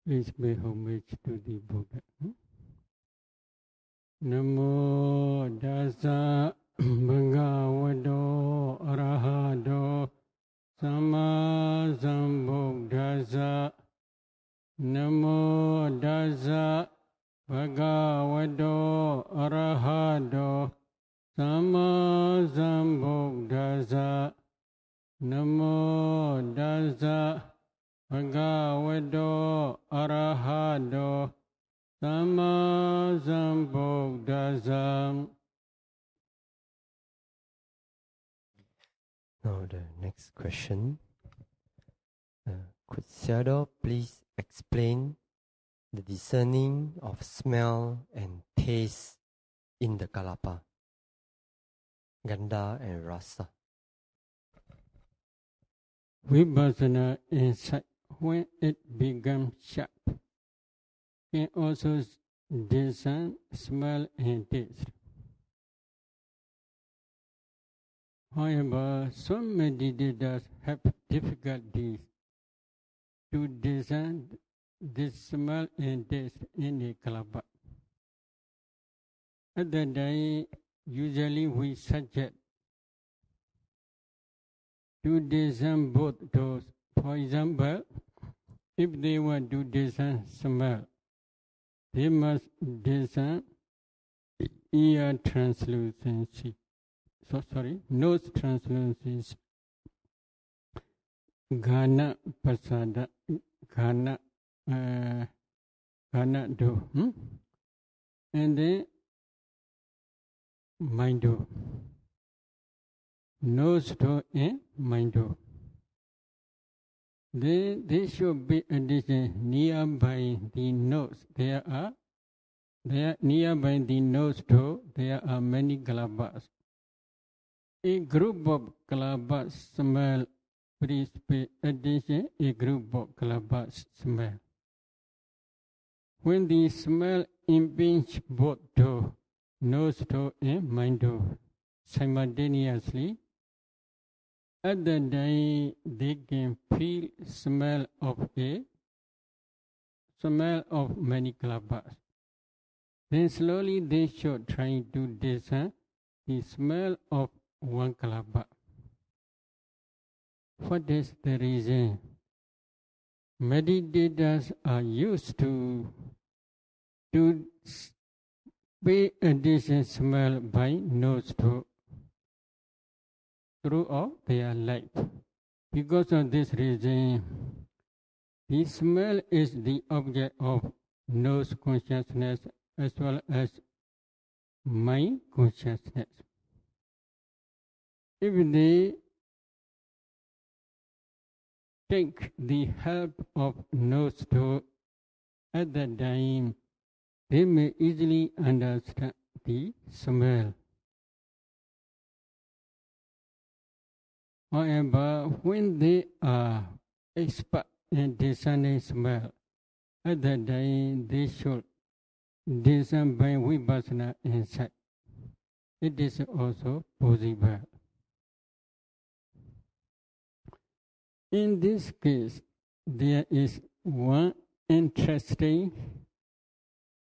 Please pay homage to the Buddha. Namo Dasa Bhagavato Arahato Samma Sambuddhassa. Namo Dasa Bhagavato Arahato Samma Sambuddhassa. Namo Dasa Bhagavato Arahato Dhamma Sambuddhassa. Now the next question. Could Sayadaw please explain the discerning of smell and taste in the kalapa, gandha and rasa? Vipassana insight, when it becomes sharp, can also discern smell and taste. However, some meditators have difficulties to discern this smell and taste in a kalapa. At that time, usually we suggest to discern both those. For example, if they want to discern smell, they must discern ear translucency. Nose translucency. Ghana pasada, ghana do, and then mind do. Nose to and mind do. Then there should be addition nearby the nose. There nearby the nose too, there are many kalāpas. A group of kalāpas smell, please pay attention, a group of kalāpas smell. When the smell impinge both to nose to and mind to simultaneously, at the time they can feel smell of many kalāpas. Then slowly they should try to discern the smell of one kalāpa. What is the reason? Meditators are used to pay attention smell by nose to throughout their life. Because of this reason, the smell is the object of nose consciousness as well as mind consciousness. If they take the help of nose to at that time, they may easily understand the smell. However, when they are expert in discerning smell, at that time they should discern by vipassana insight. It is also possible. In this case, there is one interesting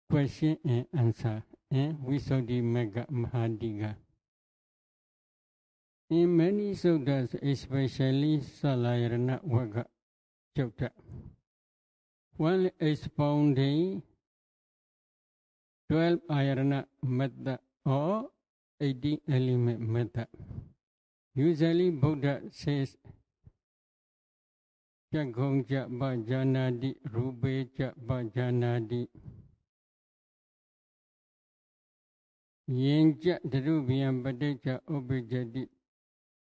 question and answer in Visuddhimagga Mahādhika. In many suttas, especially Salayana Vagga Sutta, one expounding 12 ayarana method or 18 element method. Usually Buddha says, Cakkhaṃ bhajanati, rūpe bhajanati, yeñca darubhyam paticca uppajjati,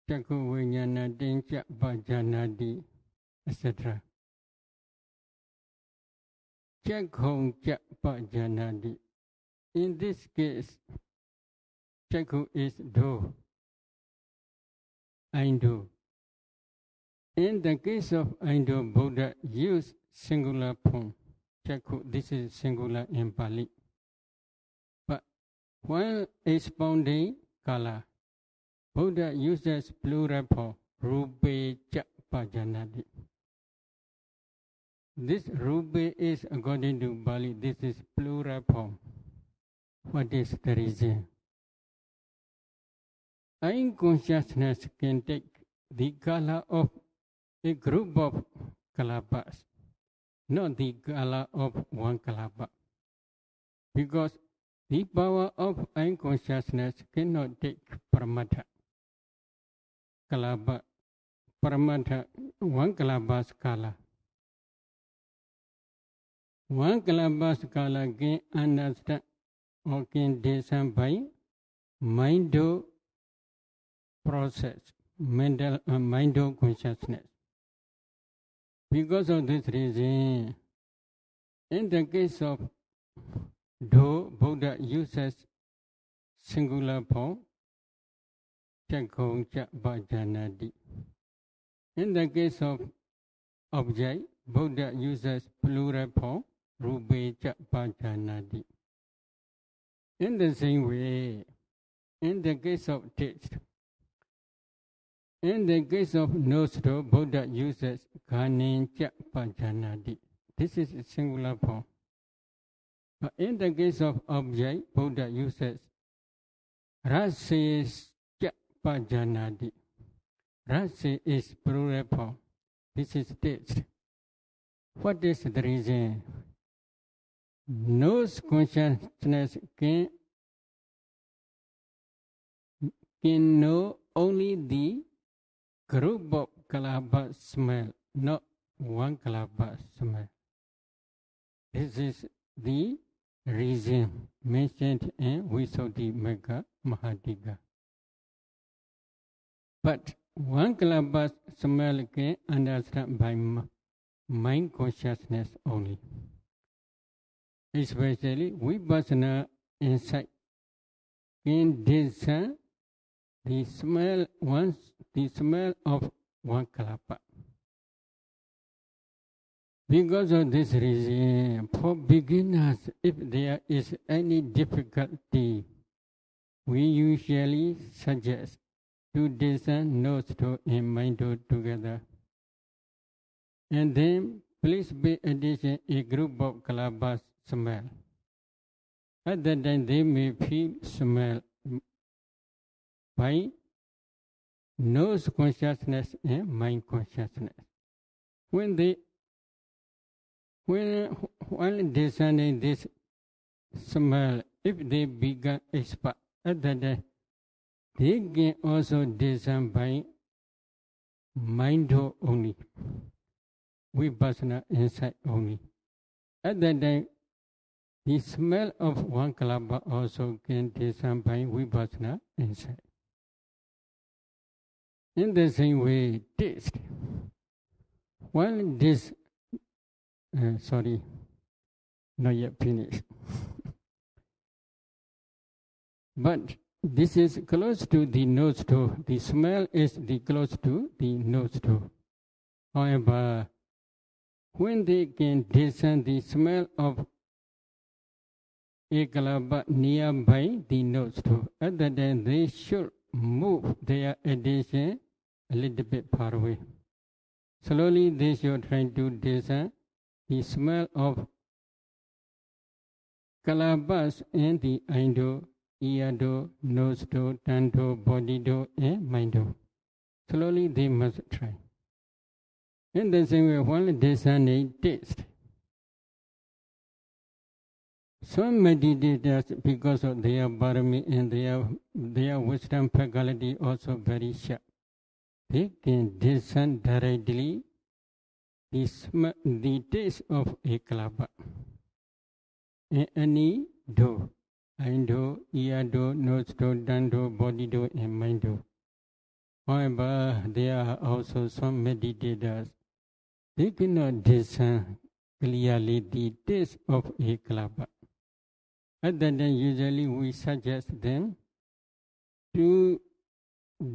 cakkhu viññānatīṃ bhajanati, etc. Cakkhaṃ bhajanati. In this case, cakkhu is do, I do. In the case of Indo, Buddha used singular form. Cakkhu, this is singular in Pali. But while expounding kala, Buddha uses plural form, rūpe bhajanati. this rūpa is, according to Bali, this is plural form. What is the reason? I consciousness can take the color of a group of kalāpas, not the color of one kalāpa. Because the power of I consciousness cannot take paramatha kalāpa, paramatha, one kalāpa's color. One kalāpa's color can understand or can discern by mind process, mental and mind consciousness. Because of this reason, in the case of though Buddha uses singular form, cittaja. In the case of object, Buddha uses plural form, rūpa. In the same way, in the case of taste, in the case of nostril, Buddha uses kāniñca. This is a singular form. But in the case of object, Buddha uses rasesca. Rasa is plural form. This is taste. What is the reason? Nose consciousness can know only the group of kalāpa smell, not one kalāpa smell. This is the reason mentioned in Visuddhimagga Mahādigga. But one kalāpa smell can understand by mind consciousness only. Especially Vipassana insight can discern the smell of one kalāpa. Because of this reason, for beginners, if there is any difficulty, we usually suggest to discern nostril and mind together. And then please pay attention a group of kalāpas smell. At that time they may feel smell by nose consciousness and mind consciousness. While discerning this smell, if they become expert, at that time they can also discern by mind only, Vipassana insight only. At that time, the smell of one kalāpa also can discern by Vipassana insight. In the same way, taste. While this, not yet finished. But this is close to the nose too. The smell is close to the nose too. However, when they can discern the smell of a kalāpa nearby the nose too, at that time they should move their attention a little bit far away. Slowly they should try to discern the smell of kalāpas in the eye, ear, nose, tongue, body, and mind. Slowly they must try. In the same way, while discerning taste, some meditators, because of their bharami and their wisdom faculty also very sharp, they can discern directly the taste of a kalāpa. Any do, eye, ear, nose, tongue, body, and mind. However, there are also some meditators, they cannot discern clearly the taste of a kalāpa. At that time, usually we suggest them to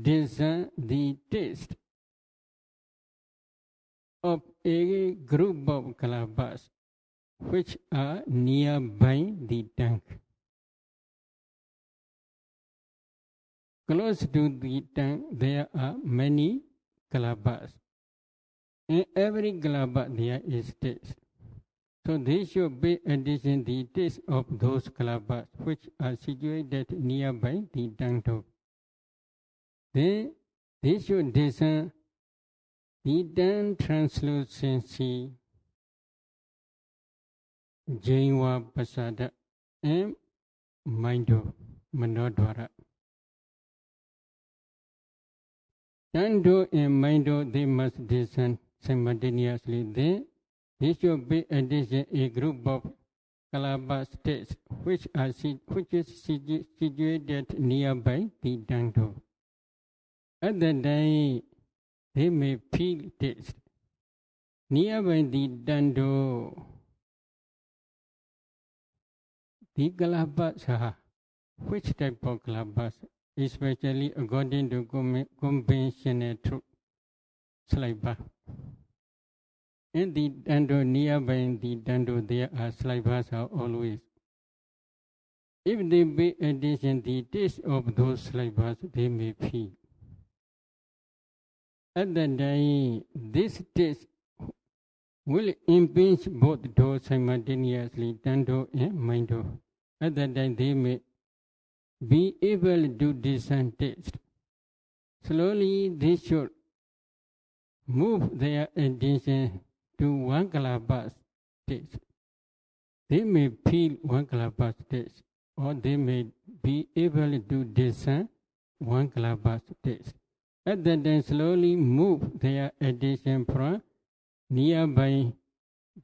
discern the taste of a group of kalāpas which are nearby the tongue. Close to the tongue, there are many kalāpas. In every kalāpa there is taste. So they should pay attention the taste of those kalāpas which are situated nearby the tongue. Then they should discern the tongue translucency, Jaiva pasada, and Mindo, Manodvara. Tongue and Mindo they must discern simultaneously. Then they should pay attention a group of kalāpa states which is situated nearby the tongue. At that time, they may feel taste. Nearby the tongue, the kalāpas are which type of kalāpas, especially according to conventional truth, saliva. In the tongue, nearby the tongue, there are salivas are always. If they pay attention the taste of those salivas, they may feel. At that time, this taste will impinge both doors simultaneously, tongue and mind. At that time, they may be able to discern taste. Slowly, they should move their attention to one kalāpa's taste. They may feel one kalāpa's taste, or they may be able to discern one kalāpa's taste. At that time, slowly move their attention from nearby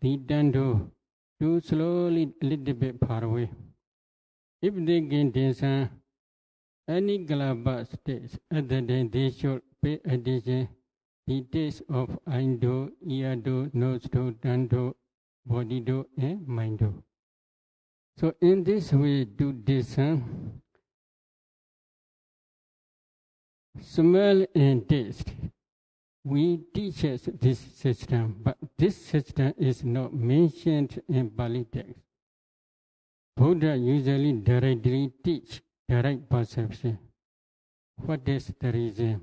the tongue to slowly a little bit far away. If they can discern any kalāpa's taste, at that time they should pay attention the taste of eye do, ear do, nose do, tongue do, body do, and mind do. So in this way, to discern smell and taste, we teach us this system, but this system is not mentioned in Pali text. Buddha usually directly teach direct perception. What is the reason?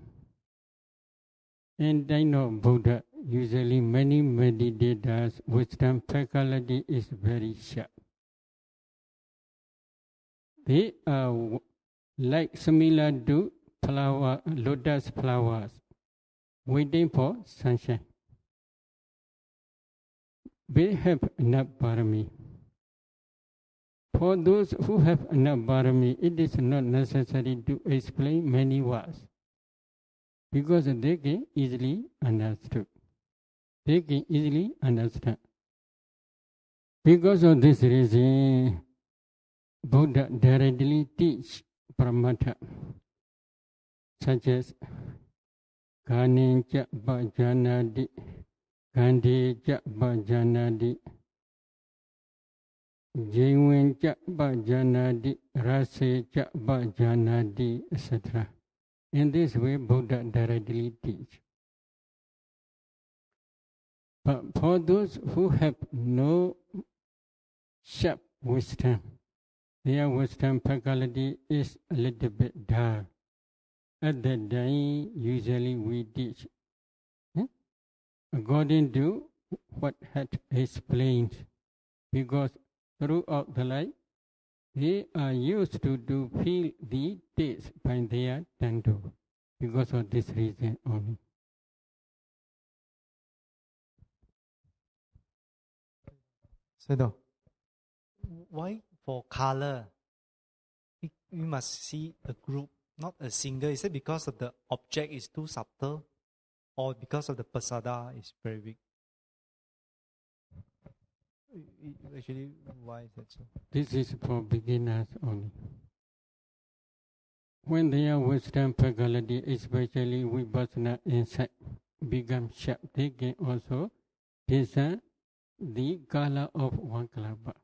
In time of Buddha, usually many meditators' wisdom faculty is very sharp. They are like similar to lotus flowers, waiting for sunshine. They have enough parami. For those who have enough parami, it is not necessary to explain many words, because they can easily understood. They can easily understand. Because of this reason, Buddha directly teach pramata, such as Ganincha Bhajanadi, Gandeja Bhajanadi, Jaivincha Bhajanadi, Rasecha Bhajanadi, etc. In this way, Buddha directly teach. But for those who have no sharp wisdom, their wisdom faculty is a little bit dull. At that time, usually we teach according to what had explained, because throughout the life, they are used to feel the taste by their tongue, because of this reason only. Sayadaw, why for color, we must see a group, not a single? Is it because of the object is too subtle, or because of the pasada is very big? Actually, why is that so? This is for beginners only. When their wisdom faculty, especially Vipassana insight, become sharp, they can also discern the color of one kalāpa.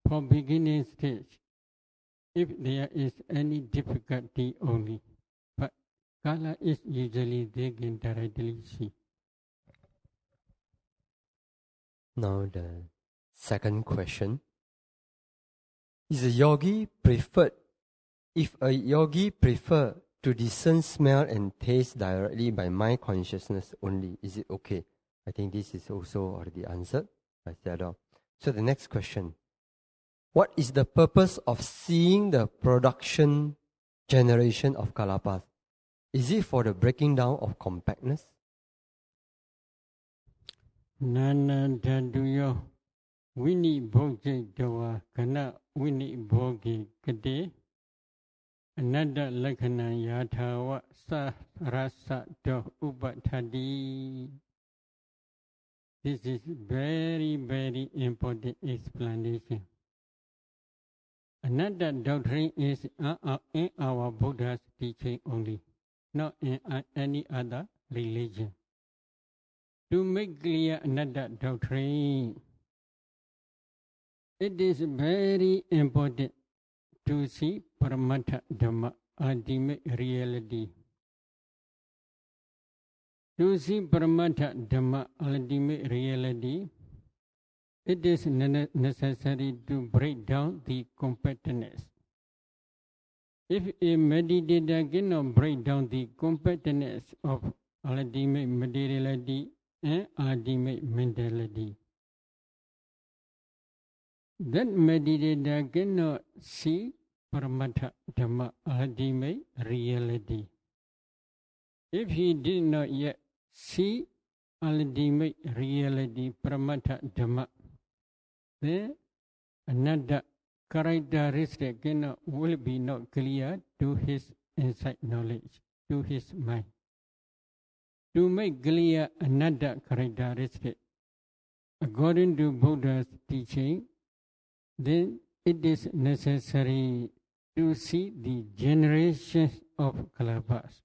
For beginning stage, if there is any difficulty only, but color is usually they can directly see. Now the second question. Is a yogi preferred? If a yogi prefer to discern smell and taste directly by mind consciousness only. Is it okay? I think this is also already answered by Sayadaw. So the next question. What is the purpose of seeing the production, generation of kalāpas? Is it for the breaking down of compactness? Nana Daduyo Winnie Boge Dawa Kana Winnie Boge Kade Another Lakana Yatawa Sa Rasa Do Ubatadi. This is very, very important explanation. Another doctrine is in our Buddha's teaching only, not in any other religion. To make clear another doctrine, it is very important to see Paramattha Dhamma, ultimate reality. To see Paramattha Dhamma, ultimate reality, it is necessary to break down the compactness. If a meditator cannot break down the compactness of ultimate materiality and ultimate mentality, that meditator cannot see Paramattha Dhamma, ultimate reality. If he did not yet see ultimate reality, Paramattha Dhamma, then another characteristic will be not clear to his insight knowledge, to his mind. To make clear another characteristic, according to Buddha's teaching, then it is necessary to see the generations of kalāpas.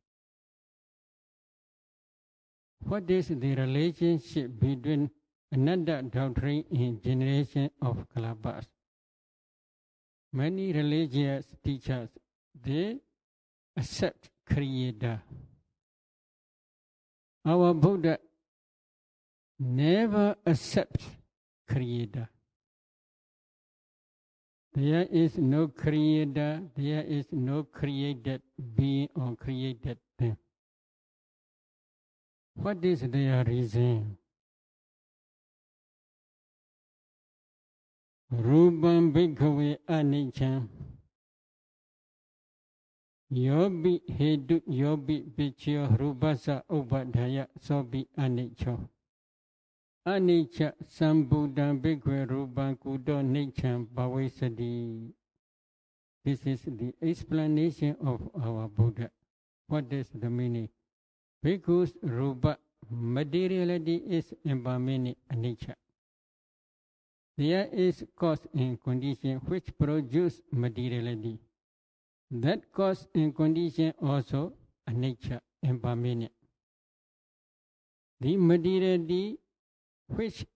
What is the relationship between another doctrine and generation of kalāpas? Many religious teachers, they accept Creator. Our Buddha never accepts Creator. There is no Creator, there is no created being or created thing. What is their reason? Rūpam bhikkhave anicca yobi hedu yobi vichyo rūpasa upadhaya sobi anicca anicca sambuddham bhikkhave rūpam kudo niccam bhavesati. This is the explanation of our Buddha. What is the meaning? Because rūpa, materiality is impermanent anicca. There is cause and condition which produce materiality. That cause and condition also anicca, impermanent. The materiality which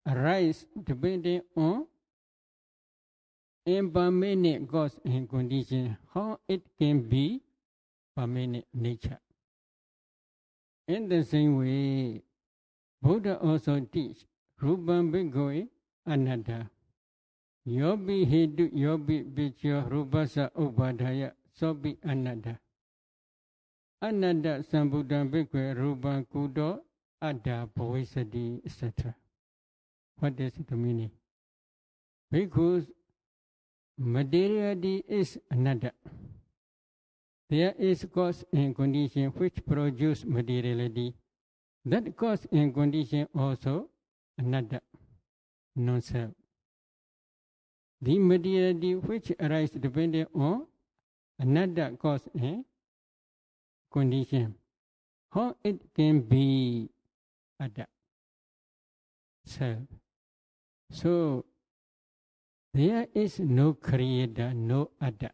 arise depending on impermanent cause and condition, how it can be permanent nature. In the same way, Buddha also teach Rūpam bhikkhave anatta yobi hedu yobi vichyo rūpasa upadhaya sobi anatta anatta sambuddham bhikkhave rūpam kudo adda bhavesati, etc. What is the meaning? Because materiality is anatta. There is cause and condition which produce materiality. That cause and condition also anatta, non-self. The materiality which arises depending on another cause and condition, how it can be adda, self. So there is no creator, no adda.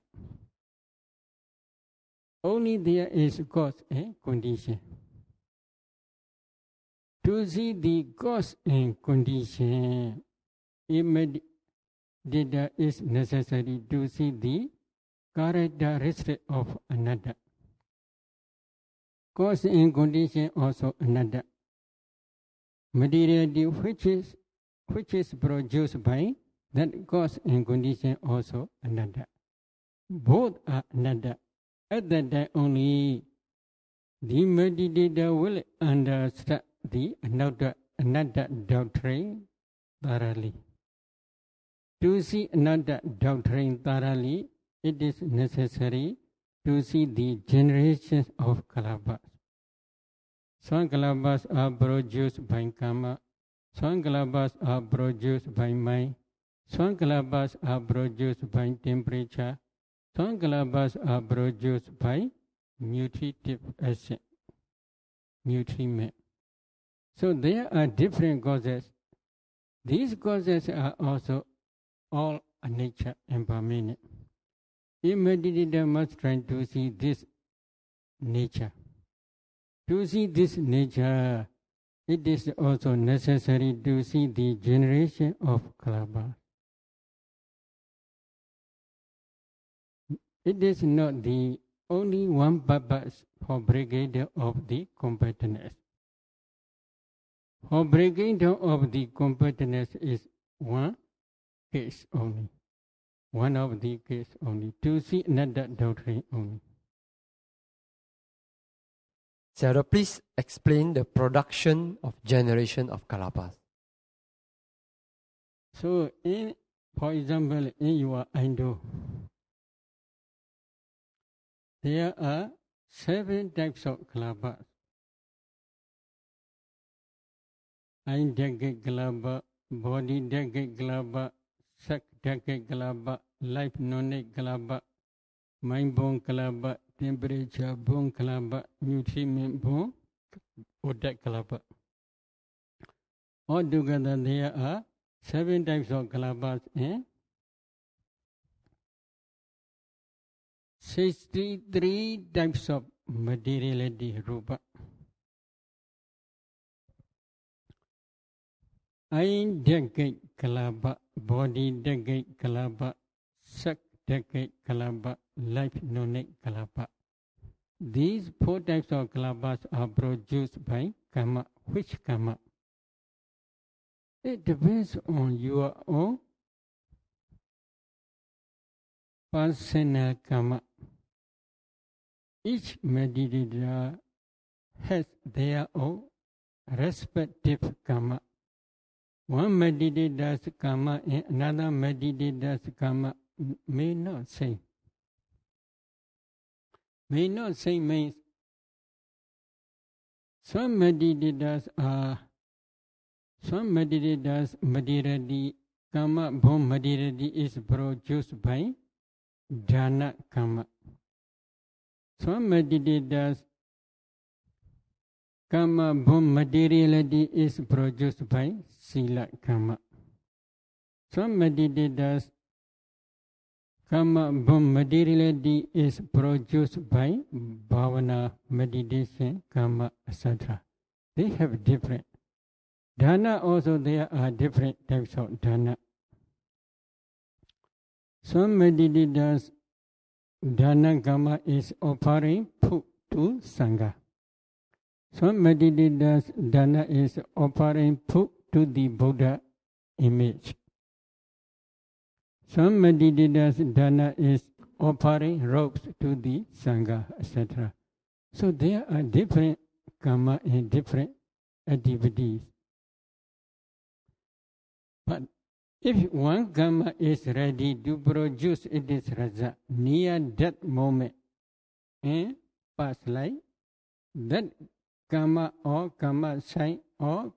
Only there is cause and condition. To see the cause and condition, it is necessary to see the characteristic of another. Cause and condition also another. Materiality which is produced by that cause and condition also another. Both are another. At that time only, the meditator will understand the anatta doctrine thoroughly. To see anatta doctrine thoroughly, it is necessary to see the generations of kalāpas. Some kalāpas are produced by karma, some kalāpas are produced by mind, some kalāpas are produced by temperature, some kalāpas are produced by nutritive acid, nutriment. So there are different causes. These causes are also all nature and permanent. A meditator must try to see this nature. To see this nature, it is also necessary to see the generation of kalāpas. It is not the only one purpose for breaking down of the competitveness. For breaking down of the competitveness is one case only. One of the case only. To see another doctrine only. Sayadaw, please explain the production of generation of kalāpas. So, for example, in your Indo, there are 7 types of kalāpas. Indhya-kalāpa, body-kalāpa, sakkha-kalāpa, life-knowledge-kalāpa, mind-born kalāpa, temperature-born kalāpa, nutriment-born octad-kalāpas. Altogether there are 7 types of kalāpas and 63 types of materiality rūpa. Indhya-kalāpa, body-kalāpa, sakkha-kalāpa, life-knowledge-kalāpa. These 4 types of kalāpas are produced by karma. Which karma? It depends on your own personal karma. Each meditator has their own respective karma. One meditator's karma and another meditator's karma may not same. May not same means some meditators materiality karma born materiality is produced by dana karma. Some meditators karma born materiality is produced by Sila karma. Some meditators karma born materiality is produced by Bhāvanā, meditation, karma, etc. They have different. Dana also there are different types of dana. Some meditators dana karma is offering food to Sangha. Some meditators dana is offering food to the Buddha image. Some meditators dana is offering robes to the Sangha, etc. So there are different karma and different activities. But if one karma is ready to produce its result near that moment and past life, that karma or karma sign or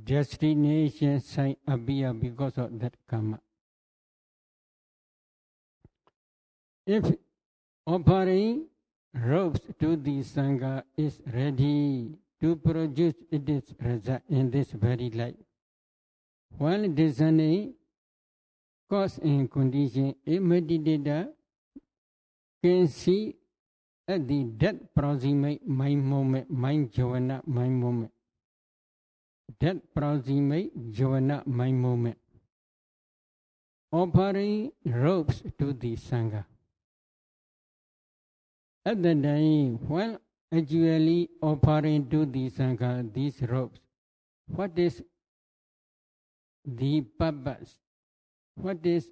destination sign appear because of that karma. If offering robes to the Sangha is ready to produce its result in this very life, while discerning cause and condition, a meditator can see at the that proximate mind moment, mind jhana, mind moment. That proximate jhana, mind moment. Offering robes to the Sangha. At the time, while actually offering to the Sangha these robes, what is the purpose? What is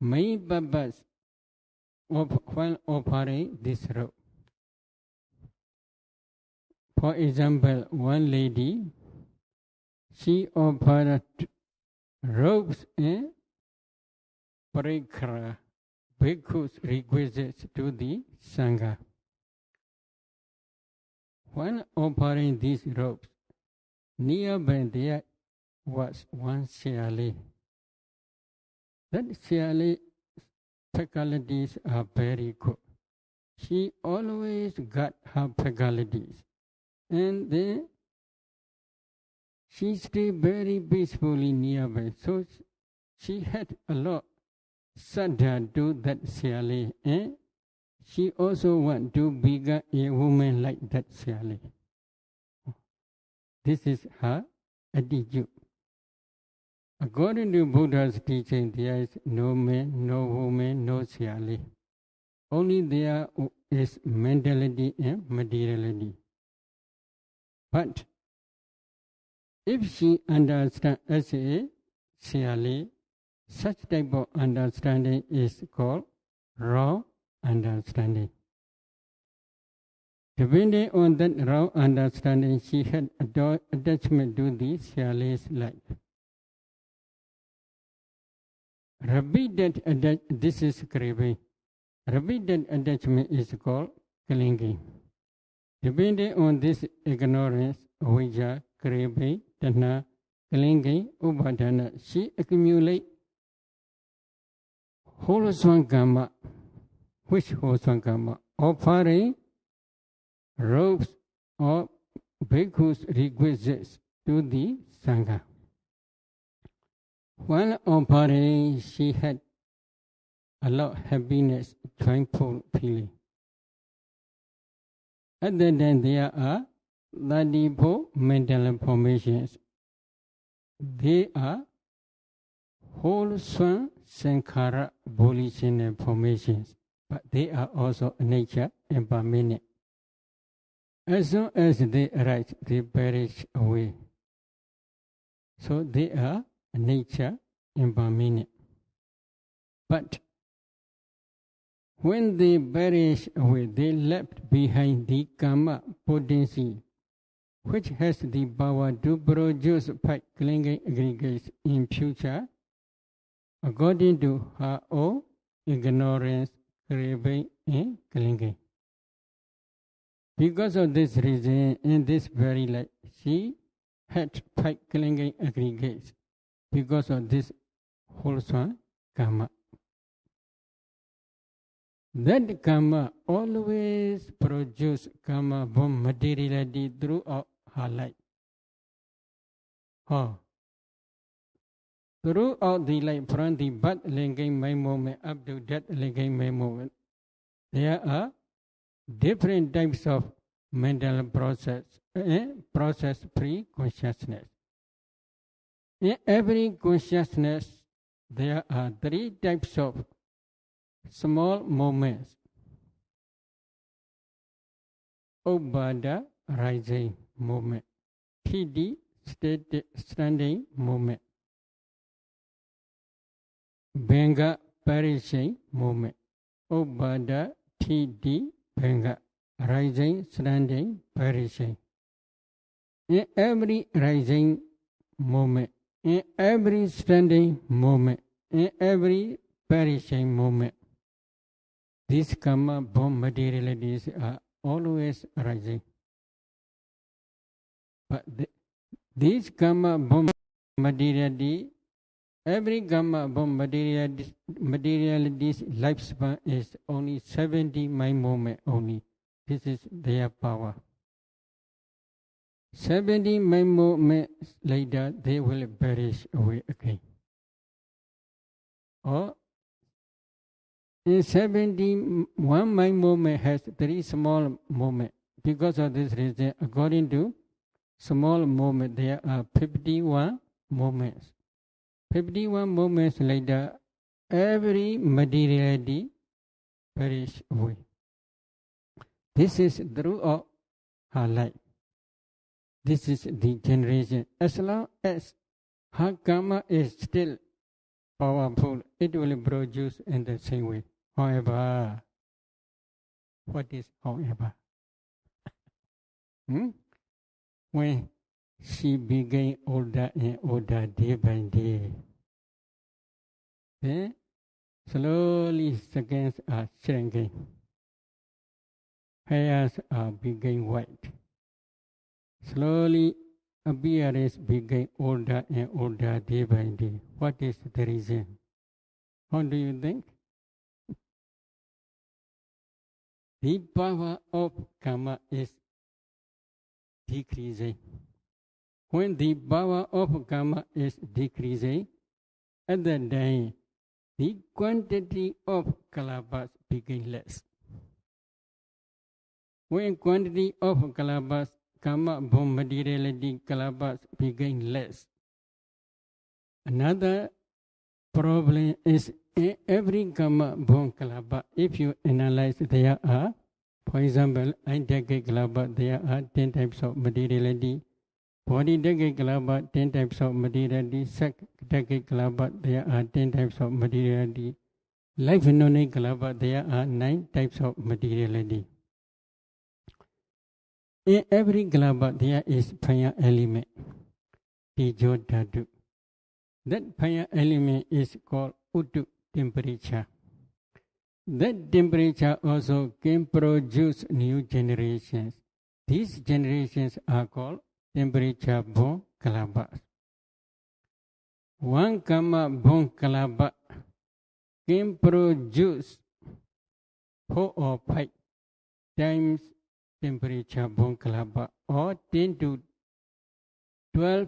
main purpose while offering this robe. For example, one lady, she offered robes and parikara, bhikkhus requisites to the Sangha. While offering these robes, nearby there was one Sila. That Sila's faculties are very good. She always got her faculties. And then she stayed very peacefully nearby. So she had a lot sadha to that Sila. And she also want to become a woman like that Sila. This is her attitude. According to Buddha's teaching, there is no man, no woman, no Sila. Only there is mentality and materiality. But if she understands as a Sila, such type of understanding is called raw understanding. Depending on that raw understanding, she had attachment to the Sila's life. Repeated attachment, this is craving. Repeated attachment is called clinging. Depending on this ignorance, avijja, craving, tanha, clinging, upadana, she accumulates wholesome karma. Which wholesome karma? Offering robes or bhikkhus requisites to the Sangha. While offering, she had a lot of happiness, joyful feeling. Other than there are 34 mental formations. They are wholesome sankhara volitional formations, but they are also nature impermanent. As soon as they arise, they perish away. So they are nature impermanent. But when they perish away, they left behind the karma potency, which has the power to produce 5 clinging aggregates in future, according to her own ignorance, craving, and clinging. Because of this reason, in this very life, she had 5 clinging aggregates because of this wholesome karma. That karma always produces karma from materiality throughout her life. Throughout the life, from the birth linking mind moment up to death linking mind moment, there are different types of mental process and process pre-consciousness. In every consciousness, there are 3 types of small moments. Upada, rising moment. Piti, standing moment. Bhanga, perishing moment. Upada, Piti, Bhanga, rising, standing, perishing. In every rising moment, in every standing moment, in every perishing moment, these karma bomb materialities are always arising. But these karma bomb materiality, every karma bomb materialities lifespan is only 70 mind moment only. This is their power. 70 mind moments later, they will perish away again. Or in 71 mind moment has 3 small moments. Because of this reason, according to small moment, there are 51 moments. 51 moments later, every materiality perish away. This is throughout her life. This is the generation. As long as her karma is still powerful, it will produce in the same way. However, what is however? When she became older and older day by day, then slowly seconds are shrinking. Hairs are becoming white. Slowly appearance became older and older day by day. What is the reason? How do you think? The power of karma is decreasing. When the power of karma is decreasing, at that time, the quantity of kalāpas becomes less. When quantity of kalāpas, karma, born materiality, kalāpas becomes less. Another problem is in every karma born kalāpa, if you analyze, there are, for example, decade kalāpa, there are 10 types of materiality. 40 decade kalāpa, 10 types of materiality. Decade kalāpa, there are 10 types of materiality. Life nonic kalāpa, there are 9 types of materiality. In every kalāpa, there is fire element, tejo dhatu. That fire element is called Uttu, temperature. That temperature also can produce new generations. These generations are called temperature born kalāpas. One karma born kalāpa can produce 4 or 5 times temperature born kalāpa, or 10 to 12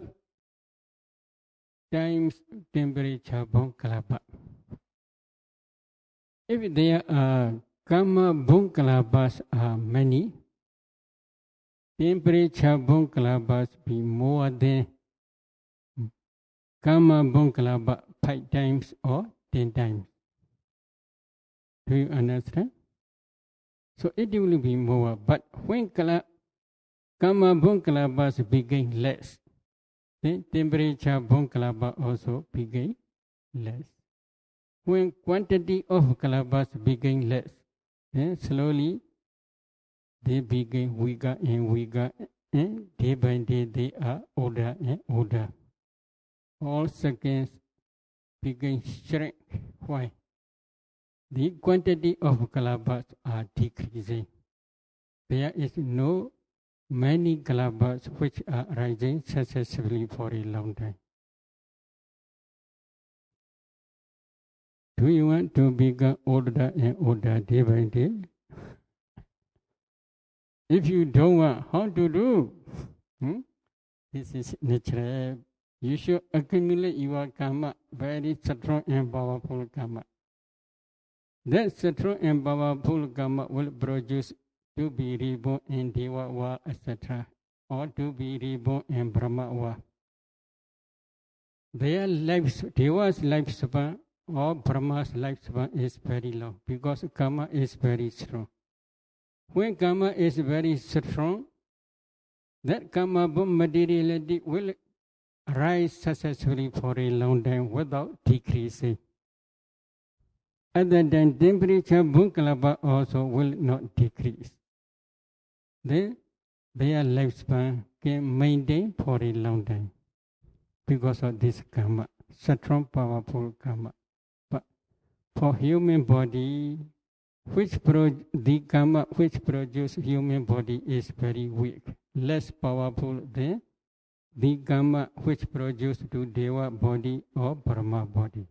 times temperature born kalāpa. If there are karma born kalāpas are many, temperature born kalāpas be more than karma born kalāpa 5 times or 10 times. Do you understand? So it will be more. But when karma born kalāpas became less, then temperature born kalāpa also became less. When quantity of kalāpas became less, then slowly they became weaker and weaker, and day by day they are older and older. All seconds became shrink. Why? The quantity of kalāpas are decreasing. There is no many kalāpas which are rising successfully for a long time. Do you want to become older and older day by day? If you don't want, how to do? This is natural. You should accumulate your karma, very strong and powerful karma. That strong and powerful karma will produce to be reborn in Deva world, etc., or to be reborn in Brahma world. Their lives, Deva's lifespan or Brahma's lifespan is very long because karma is very strong. When karma is very strong, that karma born materiality will rise successfully for a long time without decreasing. Other than temperature, born kalāpa also will not decrease. Then their lifespan can maintain for a long time because of this karma, strong, powerful karma. But for human body, the karma which produces human body is very weak, less powerful than the karma which produces to Deva body or Brahma body.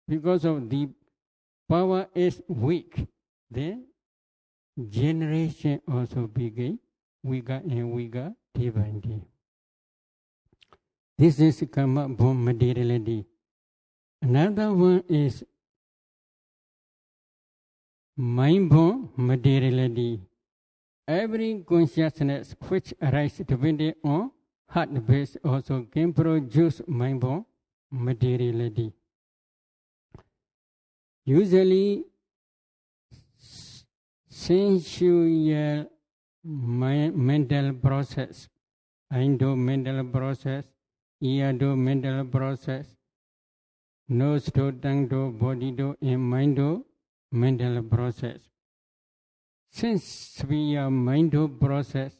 Because of the power is weak, then generation also became weaker and weaker day by day. This is karma born materiality. Another one is mind born materiality. Every consciousness which arises depending on heart base also can produce mind born materiality. Usually, sensual mental process, Indo mental process, ear do mental process, nose do, tongue do, body do, and mind do mental process. Since we are mindful process,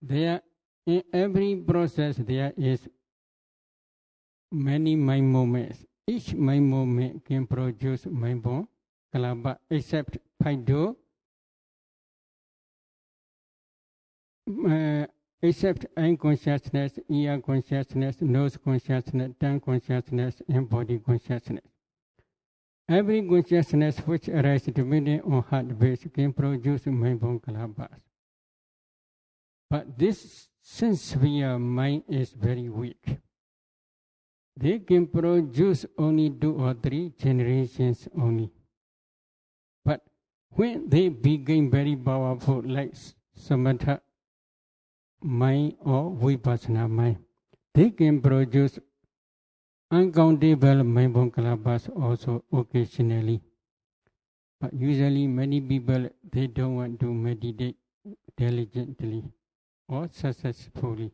there in every process there is many mind moments. Each mind moment can produce mind-born kalapa, except Paido, except eye consciousness, ear consciousness, nose consciousness, tongue consciousness, and body consciousness. Every consciousness which arises depending on heart base can produce mind-born kalapas. But this sense-sphere mind is very weak. They can produce only 2 or 3 generations only. But when they become very powerful, like samatha mind or vipassana mind, they can produce uncountable mind-born kalapas also occasionally. But usually many people, they don't want to meditate diligently or successfully.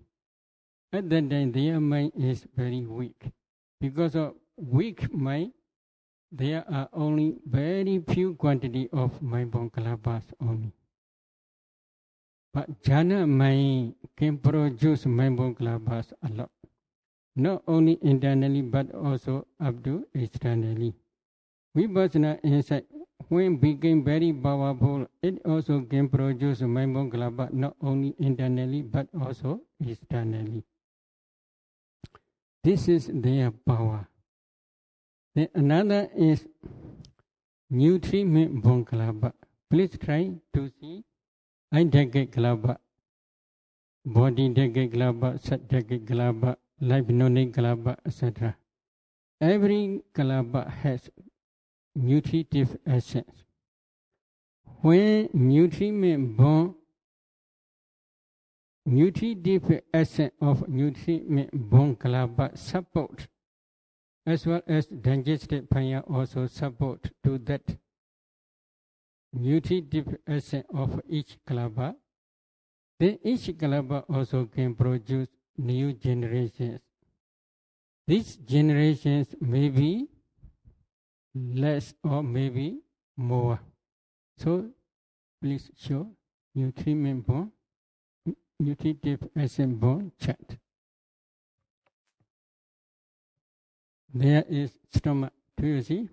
At that time, their mind is very weak. Because of weak mind, there are only very few quantity of mind-born kalapas only. But jhana mind can produce mind-born kalapas a lot. Not only internally, but also up to externally. Vipassana insight, when became very powerful, it also can produce mind-born kalapa not only internally, but also externally. This is their power. Then another is nutritive born kalapa. Please try to see eye decade kalapa, body decade kalapa, sat decade kalapa, life knowledge kalapa, etc. Every kalapa has nutritive essence. When nutritive essence of nutritive born kalapa support, as well as digestive panya also support to that nutritive essence of each kalapa, then each kalapa also can produce new generations. These generations may be less or maybe more. So please show nutritive essence born chart. There is stomach. Do you see?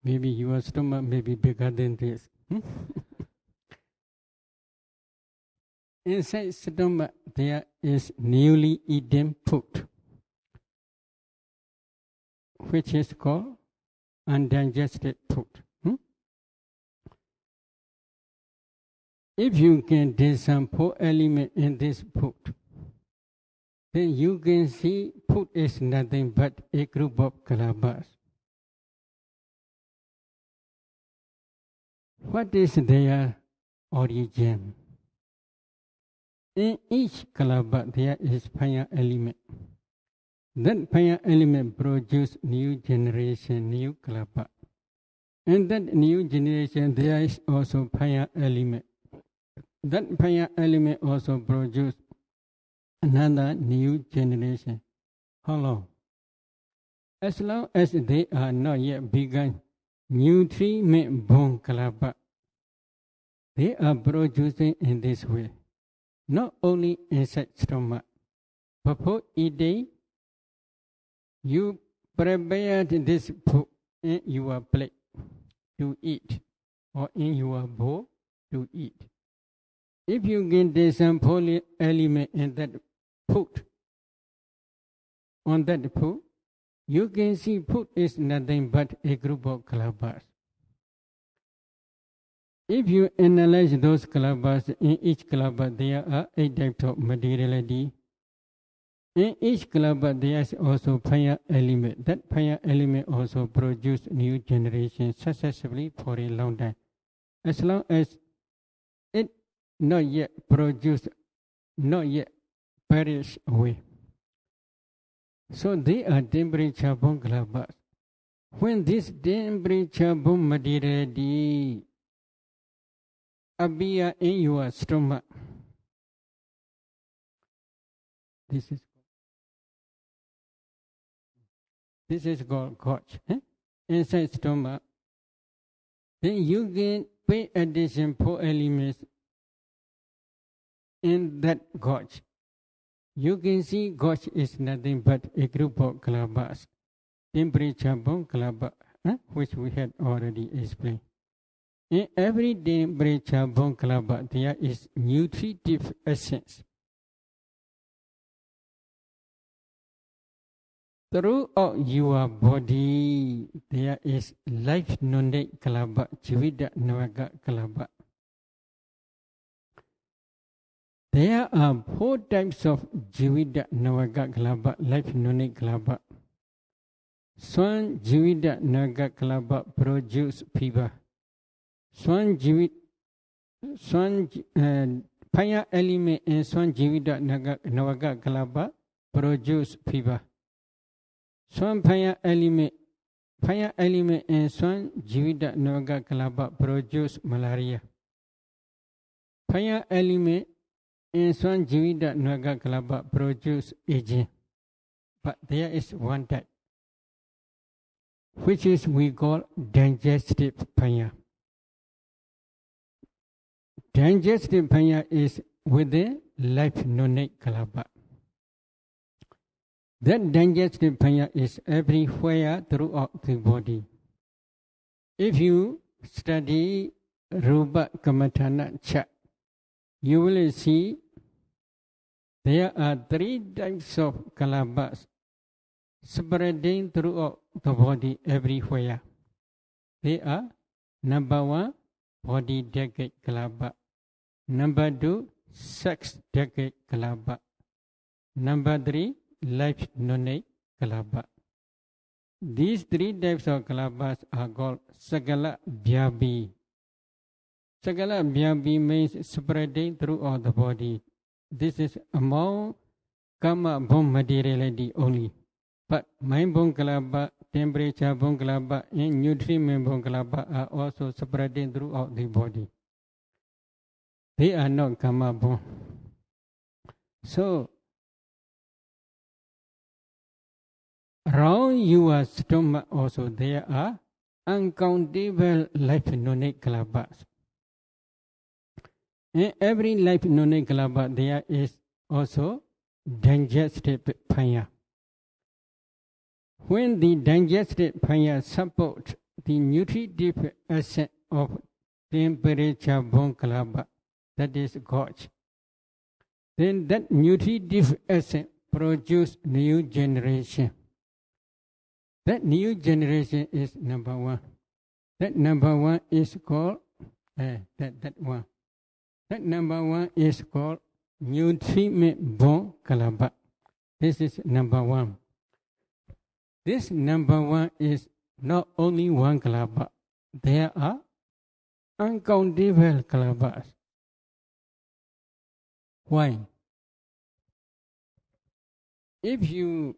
Maybe your stomach may be bigger than this. Inside stomach there is newly eaten food, which is called undigested food. If you can take some 4 elements in this food, then you can see food is nothing but a group of kalapas. What is their origin? In each kalapa there is fire element. That fire element produces new generation, new kalapa. In that new generation there is also fire element. That fire element also produces another new generation. How long? As long as they are not yet begun nutriment born kalapa, they are producing in this way. Not only inside stomach. Before eating, you prepared this food in your plate to eat, or in your bowl to eat. If you can take some poly element in that food, on that food, you can see food is nothing but a group of kalapas. If you analyze those kalapas, in each kalapa there are 8 types of materiality. In each kalapa there is also fire element. That fire element also produces new generations successively for a long time. As long as it not yet produced, not yet perish away. So they are temperature born kalapas. When this temperature born materiality appear in your stomach, this is called gauge. Inside stomach, then you can pay attention 4 elements in that gorge. You can see gorge is nothing but a group of kalāpas, temperature born kalāpa, which we had already explained. In every temperature born kalāpa, there is nutritive essence. Throughout your body, there is life non-dead kalāpa, jivita navaka kalāpa. There are 4 types of jivita navaka kalāpa, life non-dead kalāpa. Swan jivita navaka kalāpa produce fever. Swan fire element and swan jivita navaka kalāpa produce fever. Swan fire element and swan jivita navaka kalāpa produce malaria. Fire element and swan jivita navaka kalāpa produce aging. But there is one type, which is we call digestive fire. Digestive fire is within life non-dead kalāpa. That digestive fire is everywhere throughout the body. If you study rūpa kammatthana chart, you will see there are 3 types of kalāpas spreading throughout the body everywhere. They are number 1, body decade kalāpa. Number 2, sex decade kalāpa. Number 3, life non-dead kalāpa. These 3 types of kalāpas are called sakala vyapi. Sakala vyapi means spreading throughout the body. This is among karma born materiality only. But mind born kalāpa, temperature born kalāpa, and nutriment born kalāpa are also spreading throughout the body. They are not karma born. So, around your stomach also there are uncountable life non-dead kalāpas. In every life non-dead kalāpa there is also digestive fire. When the digestive fire supports the nutritive essence of temperature born kalāpa, that is gorge, then that nutritive essence produces new generation. That new generation is number 1. That number 1 is called that one. That number 1 is called nutriment born kalāpa. This is number 1. This number 1 is not only one kalāpa. There are uncountable kalāpas. Why? If you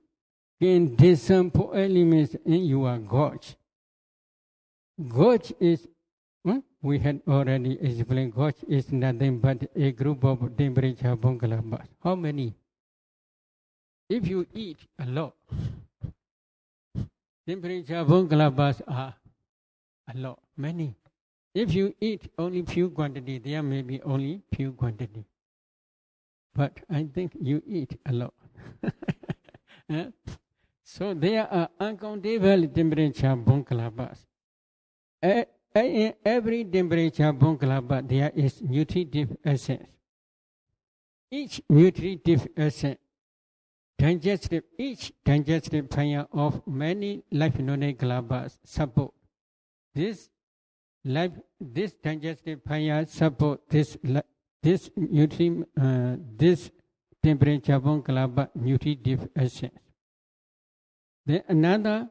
can discern 4 elements in your gorge. Gorge is, we had already explained, gorge is nothing but a group of temperature born kalāpas. How many? If you eat a lot, temperature born kalāpas are a lot, many. If you eat only few quantity, there may be only few quantity. But I think you eat a lot. So there are uncountable temperature born kalāpas. In every temperature born kalāpa there is nutritive essence. Each nutritive essence, each digestive fire of many life non-dead kalāpas support this life. This digestive fire support this temperature born kalāpa nutritive essence. Then another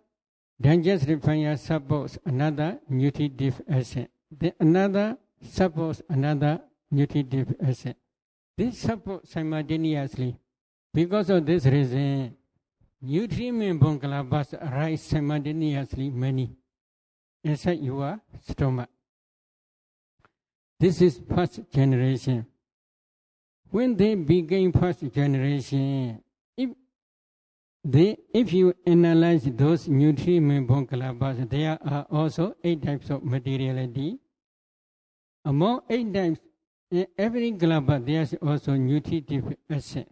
digestive fire supports another nutritive essence. Then another supports another nutritive essence. This supports simultaneously. Because of this reason, nutriment born kalāpas arise simultaneously many inside your stomach. This is first generation. When they begin first generation, if if you analyze those nutriment kalāpas, there are also 8 types of materiality. Among 8 types, in every kalāpa there is also nutritive essence.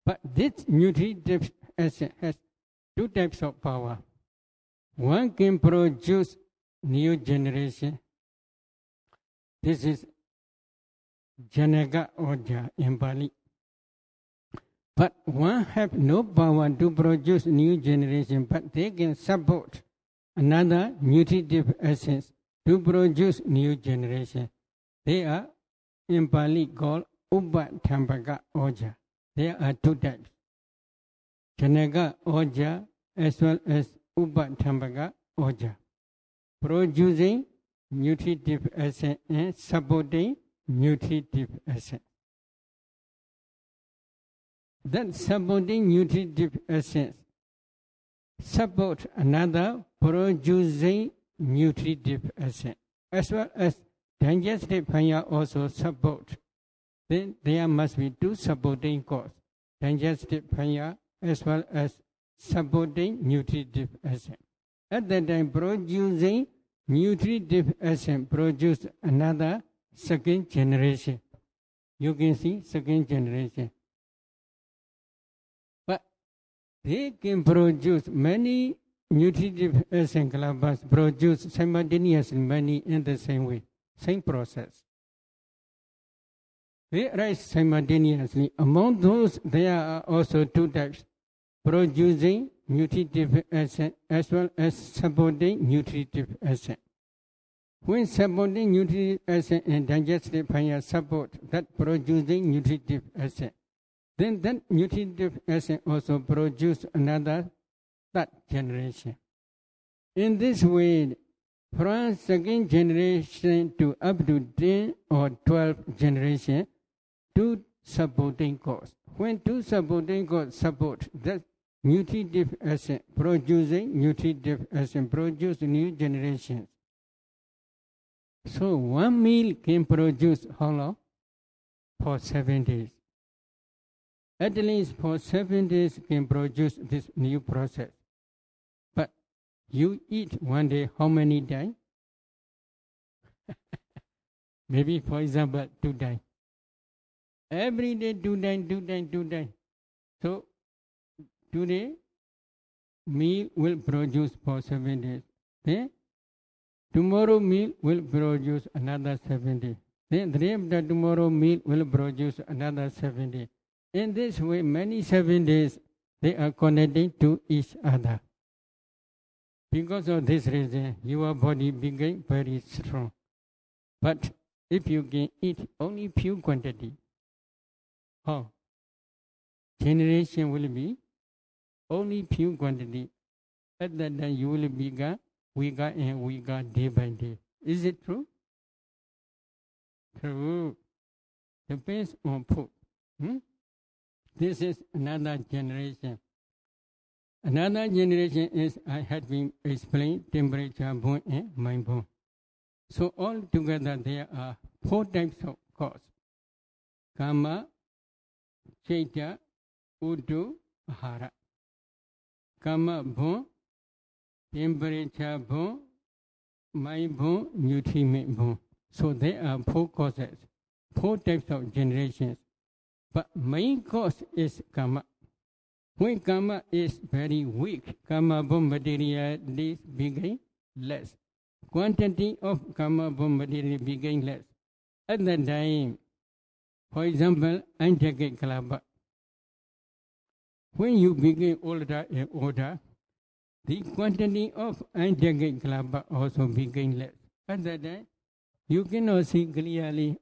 But this nutritive essence has 2 types of power. One can produce new generation. This is Janaka Oja in Pali. But one have no power to produce new generation, but they can support another nutritive essence to produce new generation. They are in Pali called Upa-Thambaka Oja. There are 2 types. Janaka Oja as well as Upa-Thambaka Oja. Producing nutritive essence and supporting nutritive essence. That supporting nutritive essence support another producing nutritive essence, as well as digestive fire also support. Then there must be 2 supporting causes, digestive fire as well as supporting nutritive essence. At that time, producing nutritive essence produce another 2nd generation. You can see 2nd generation. But they can produce many nutritive essence kalāpas, produce simultaneously many in the same way, same process. They arise simultaneously. Among those, there are also 2 types, producing nutritive essence as well as supporting nutritive essence. When supporting nutritive essence and digestive fire support that producing nutritive essence, then that nutritive essence also produce another 3rd generation. In this way, from 2nd generation to up to 10 or 12 generation, 2 supporting cause. When 2 supporting cause support, that nutritive essence producing nutritive essence produce new generations. So 1 meal can produce how long? For 7 days. At least for 7 days can produce this new process. But you eat one day how many times? Maybe for example 2 times. Every day 2 times. So today meal will produce for 7 days. Then tomorrow meal will produce another 7 days. Then the day after tomorrow meal will produce another 7 days. In this way, many 7 days they are connected to each other. Because of this reason, your body became very strong. But if you can eat only few quantity, how? Generation will be only few quantity. At that time you will become weaker and weaker day by day. Is it true? True. Depends on food. This is another generation. Another generation is, I had been explained, temperature born and mind born. So all together there are 4 types of cause. Kama, cittaja, udu, ahara. Kama born, temperature born, mind born, nutriment born. So there are 4 causes, 4 types of generations. But main cause is karma. When karma is very weak, karma born materiality became less. Quantity of karma born materiality became less. At that time, for example, octad-kalāpas. When you become older and older, the quantity of octad-kalāpas also became less. At that time, you cannot see clearly,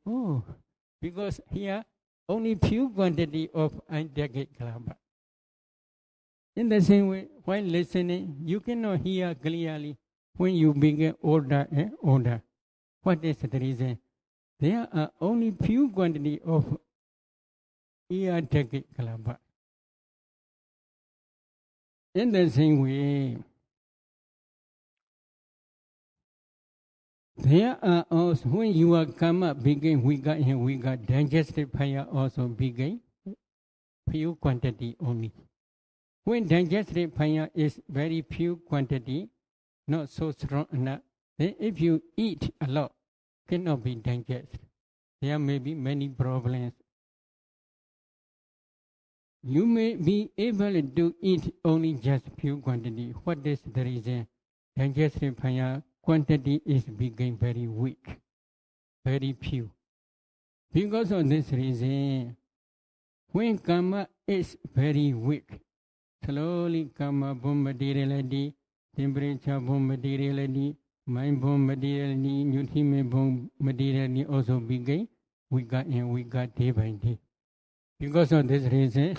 because here only few quantity of octad-kalāpas. In the same way, while listening, you cannot hear clearly when you become older and older. What is the reason? There are only few quantity of octad-kalāpas. In the same way, there are also, when your karma became weaker and weaker, digestive fire also became few quantity only. When digestive fire is very few quantity, not so strong enough, then if you eat a lot, cannot be digested. There may be many problems. You may be able to eat only just few quantity. What is the reason? Digestive fire quantity is becoming very weak, very few. Because of this reason, when karma is very weak, slowly karma born materiality, temperature born materiality, mind born materiality, nutritive born materiality also become weaker and weaker day by day. Because of this reason,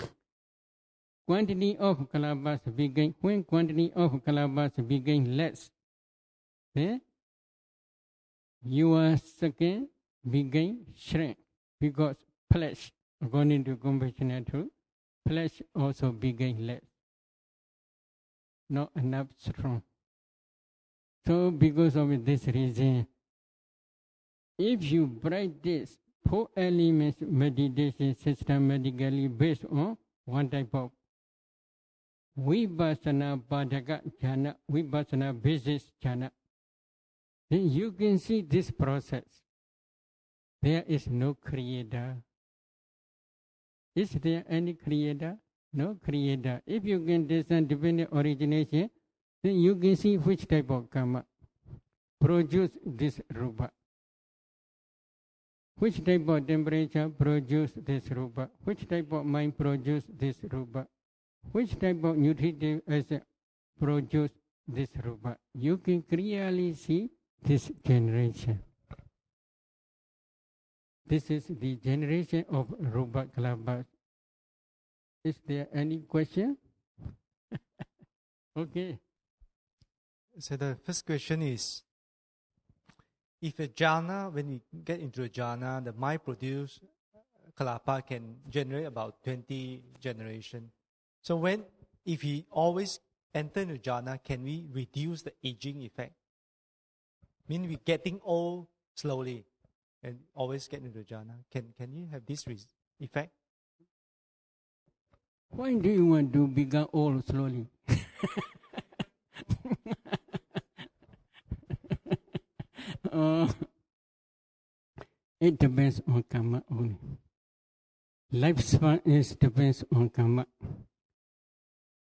quantity of kalāpas became, when quantity of kalāpas became less, then your second became shrink, because flesh, according to compassionate truth, flesh also became less, not enough strong. So because of this reason, if you practice 4 elements meditation systematically based on one type of Vipassana Padaka jhana, Vipassana basis jhana, then you can see this process. There is no creator. Is there any creator? No creator. If you can discern dependent origination, then you can see which type of karma produce this rūpa. Which type of temperature produce this rūpa? Which type of mind produce this rūpa? Which type of nutritive asset produce this rūpa? You can clearly see this generation. This is the generation of rūpa kalāpas. Is there any question? Okay. So the first question is, if a jhana, when we get into a jhana, the mind produce kalāpa can generate about 20 generation. So if we always enter into jhana, can we reduce the aging effect? Mean we getting old slowly and always get into jhana. Can you have this effect? Why do you want to become old slowly? It depends on karma only. Lifespan depends on karma.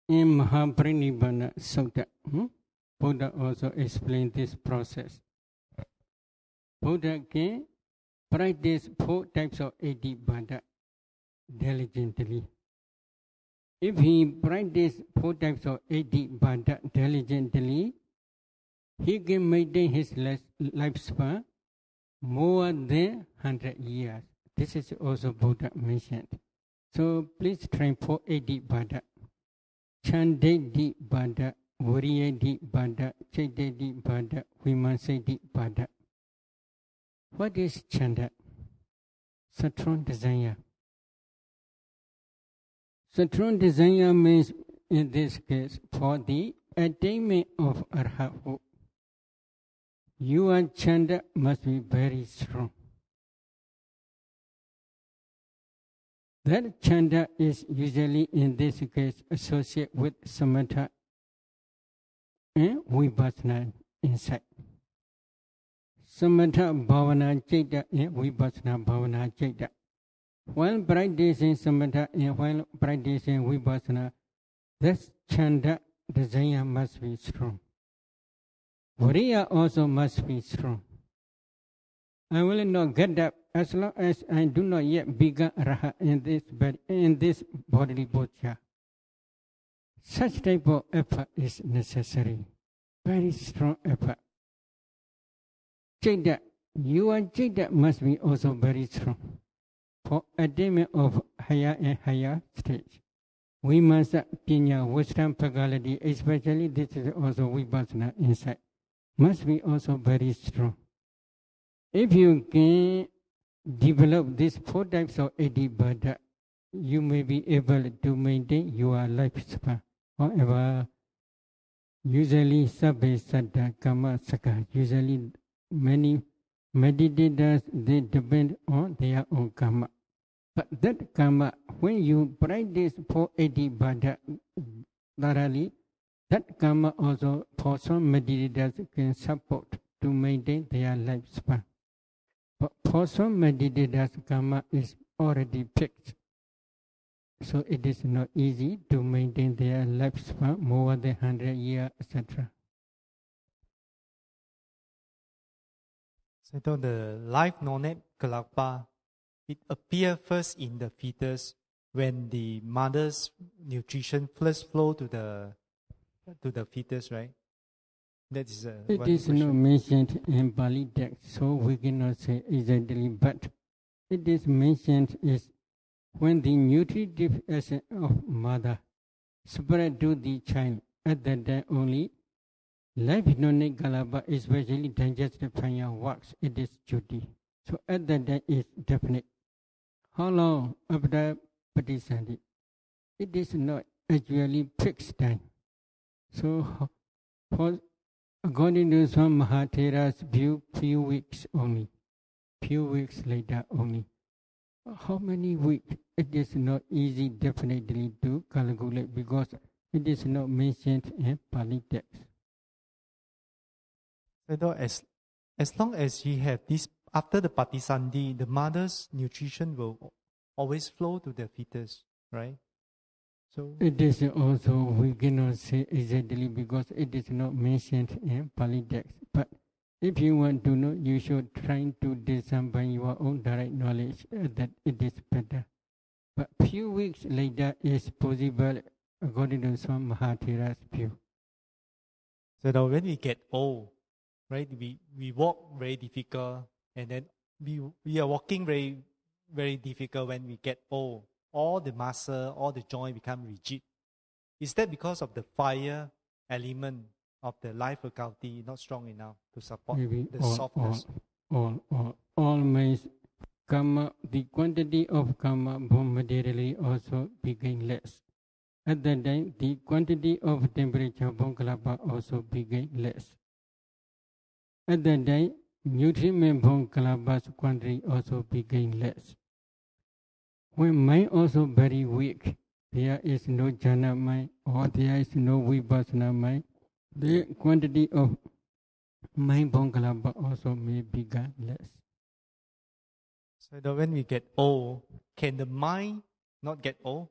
In Mahaparinibbana Sutta, Buddha also explained this process. Buddha can practice 4 types of Iddhibhata diligently. If he practices 4 types of Iddhibhata diligently, he can maintain his lifespan more than 100 years. This is also Buddha mentioned. So please try 4 Iddhibhata. Chandedhibhata, Viriyadhibhata, Cittaja, Vimasadhibhata. What is chanda? Strong desire. Strong desire means, in this case, for the attainment of arhathood, your chanda must be very strong. That chanda is usually, in this case, associated with samatha and vipassana insight. Samatha bhavana citta and vipassana bhavana citta. While practicing samatha and while practicing vipassana, this chanda desire must be strong. Viriya also must be strong. I will not get up as long as I do not yet become raha in this bodily body. Such type of effort is necessary. Very strong effort. Citta, your citta must be also very strong for attainment of higher and higher stage. We must pinya, wisdom, faculty, especially this is also vipassana insight, must be also very strong. If you can develop these 4 types of Iddhibhata, you may be able to maintain your lifespan. However, usually sabbe saddha kamma saka, usually many meditators, they depend on their own karma. But that karma, when you practice 4 Iddhibhata thoroughly, that karma also for some meditators can support to maintain their lifespan. But for some meditators, karma is already fixed. So it is not easy to maintain their lifespan more than 100 years, etc. So the life knowledge kalapa, it appears first in the fetus when the mother's nutrition first flow to the fetus, right? That is it one is question. not mentioned in Pali text, so we cannot say exactly, but it is mentioned is when the nutritive essence of mother spread to the child, at that time only life knowledge kalapa, especially digestive function works, it is duty. So at that time is definite. How long after Pattisāna? It is not actually fixed time. So according to some Mahathera's view, few weeks only. Few weeks later only. How many weeks? It is not easy definitely to calculate because it is not mentioned in Pali text. So as long as she have this, after the Pattisāna, the mother's nutrition will always flow to the fetus, right? So it is also, we cannot say exactly because it is not mentioned in Pali text. But if you want to know, you should try to discern by your own direct knowledge that it is better. But few weeks later is possible according to some Mahathera's view. So now when we get old, right, we walk very difficult, and then we are walking very, very difficult when we get old. All the muscle, all the joint become rigid. Is that because of the fire element of the life faculty not strong enough to support Maybe the softness? All means karma, the quantity of karma materially also became less. At that time, the quantity of temperature kalapa also became less. At that time, nutriment kalapa's quantity also became less. When mind also very weak, there is no jhana mind or there is no vipassana mind, the quantity of mind kalapa also may become less. So that when we get old, can the mind not get old?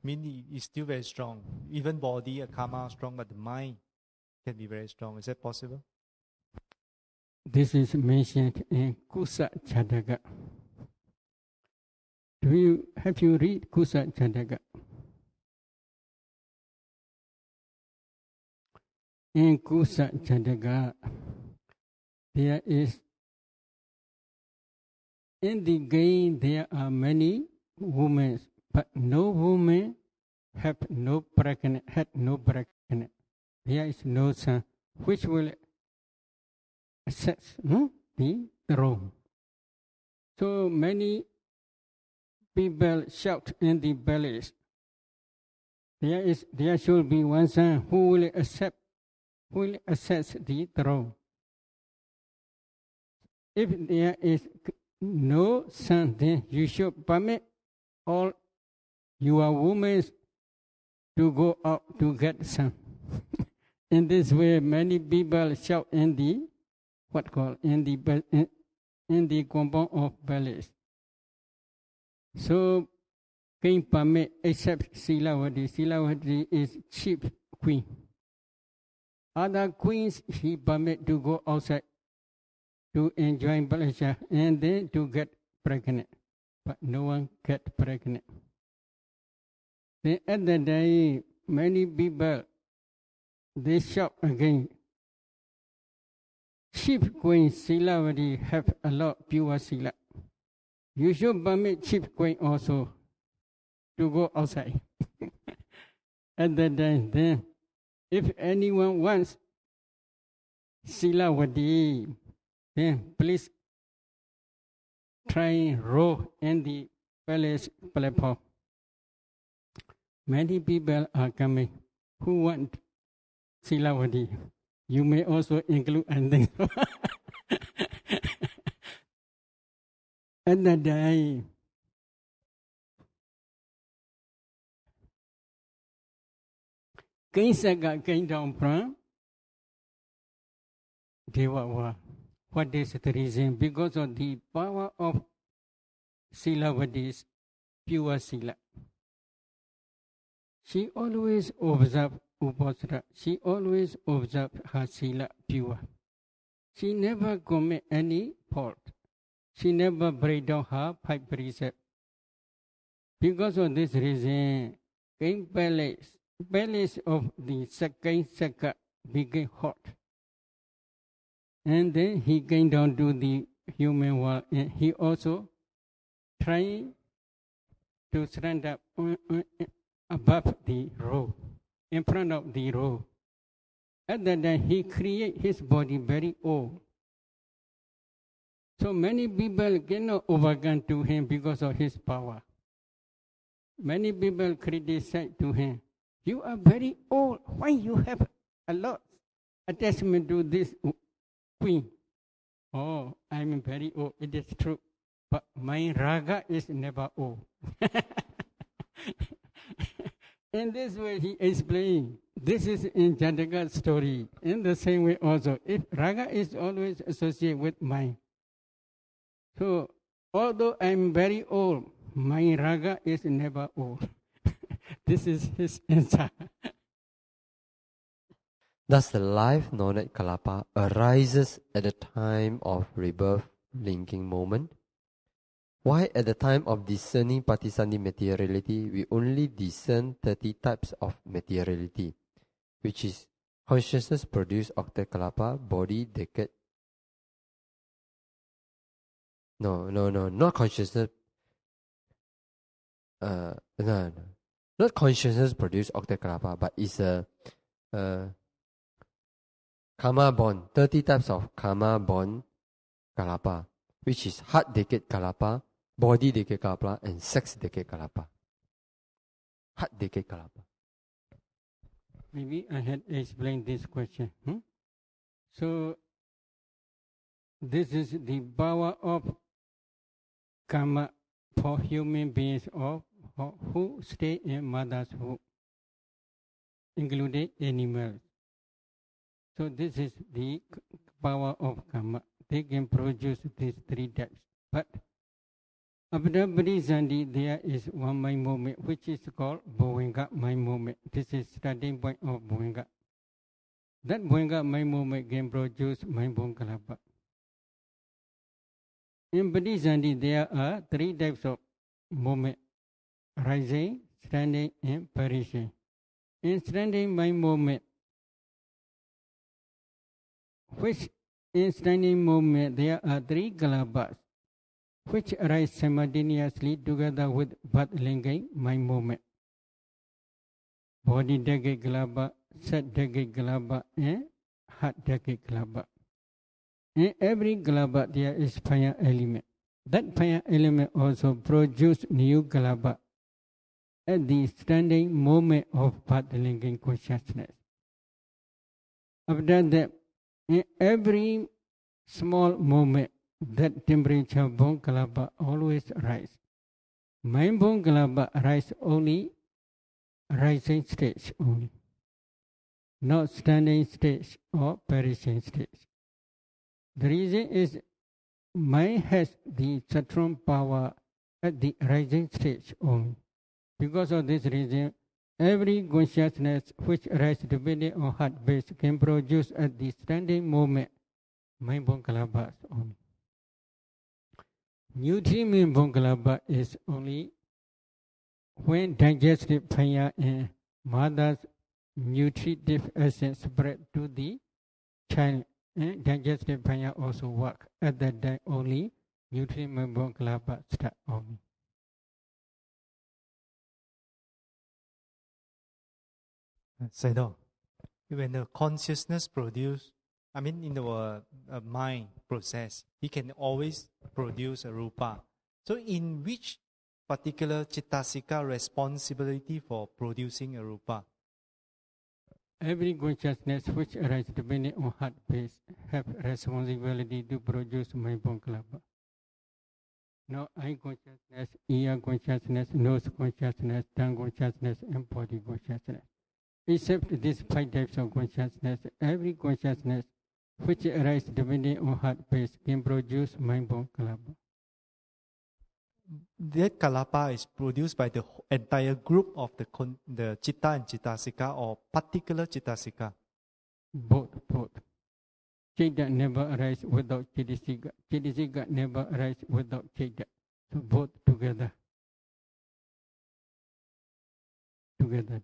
Meaning it's still very strong. Even body, a karma strong, but the mind can be very strong. Is that possible? This is mentioned in Kusa Chadaka. Have you read Kusa Chadaka? In Kusa Chadaka, there is, in the game there are many women, but no woman had no pregnant. There is no son which will access the throne. So many people shout in the palace. There should be one son who will access the throne. If there is no son, then you should permit all your women to go out to get son. In this way, many people shout in the in the compound of palace. So, king permit except Silawati. Silawati is chief queen. Other queens he permit to go outside to enjoy pleasure and then to get pregnant. But no one get pregnant. Then at the day, many people, they shout again. Chief Queen Silawati have a lot pure Sila. You should permit Chief Queen also to go outside. At that time, then, if anyone wants Silawati, then please try row in the palace platform. Many people are coming who want Silawati. You may also include and think so. At that day, Kaisaka came down from Devava. What is the reason? Because of the power of Sila, what is pure Sila. She always observed Upasara. She always observed her Sila pure. She never commit any fault. She never break down her 5 precepts. Because of this reason, King palace of the second Saka became hot. And then he came down to the human world, and he also tried to stand up above the road, in front of the road. At that time, he created his body very old. So many people cannot overcome to him because of his power. Many people criticize to him, you are very old. Why you have a lot attachment to this queen? Oh, I'm very old. It is true. But my raga is never old. In this way, he explained. This is in Jataka's story. In the same way also, if raga is always associated with mind. So, although I'm very old, my raga is never old. This is his answer. Thus, the life knowledge kalapa arises at the time of rebirth linking moment. Why at the time of discerning Patisani materiality, we only discern 30 types of materiality, which is consciousness produce octad-kalāpas, body, decade. No, not consciousness. No. Not consciousness produce octad-kalāpas, but it's a karma bond, 30 types of karma bond kalapa, which is heart decade kalapa, body decade kalapa, and sex decade kalapa. Heart decade kalapa. Maybe I had explained this question. So, this is the power of karma for human beings or who stay in mother's womb, including animals. So this is the power of karma. They can produce these 3 types. But after Bodhisattva, there is one mind movement which is called Bhāvanā mind movement. This is starting point of Bhāvanā. That Bhāvanā mind movement can produce mind-kalāpas. In Bodhisattva, there are 3 types of movement: rising, standing, and perishing. In standing mind movement, which in standing movement there are 3 kalāpas, which arise simultaneously together with birth-linking mind movement. Body decade kalāpas, set decade kalāpas, and heart decade kalāpas. In every kalāpa there is fire element. That fire element also produces new kalāpa at the standing moment of birth-linking consciousness. After that, in every small moment, that temperature bone kalapa always rise. Mind bone kalapa rise only rising stage only, not standing stage or perishing stage. The reason is mind has the strong power at the rising stage only. Because of this reason, every consciousness which arises depending on heart base can produce at the standing moment mind bone kalapa only. Nutritive bone kalapa is only when digestive fire and mother's nutritive essence spread to the child, and digestive fire also work. At that time only nutritive bone kalapa start only. Sayadaw, when the consciousness produce, in our mind process, he can always produce a rūpa. So in which particular cittasika responsibility for producing a rūpa? Every consciousness which arises depending on heart base have responsibility to produce mind bone kalapa. Now eye consciousness, ear consciousness, nose consciousness, tongue consciousness, and body consciousness. except these 5 types of consciousness, every consciousness which arises depending on heart base can produce mind-born kalapa. That kalapa is produced by the entire group of the citta and cittasika or particular cittasika? Both. Citta never arises without cittasika. Cittasika never arises without citta. So both together. Together.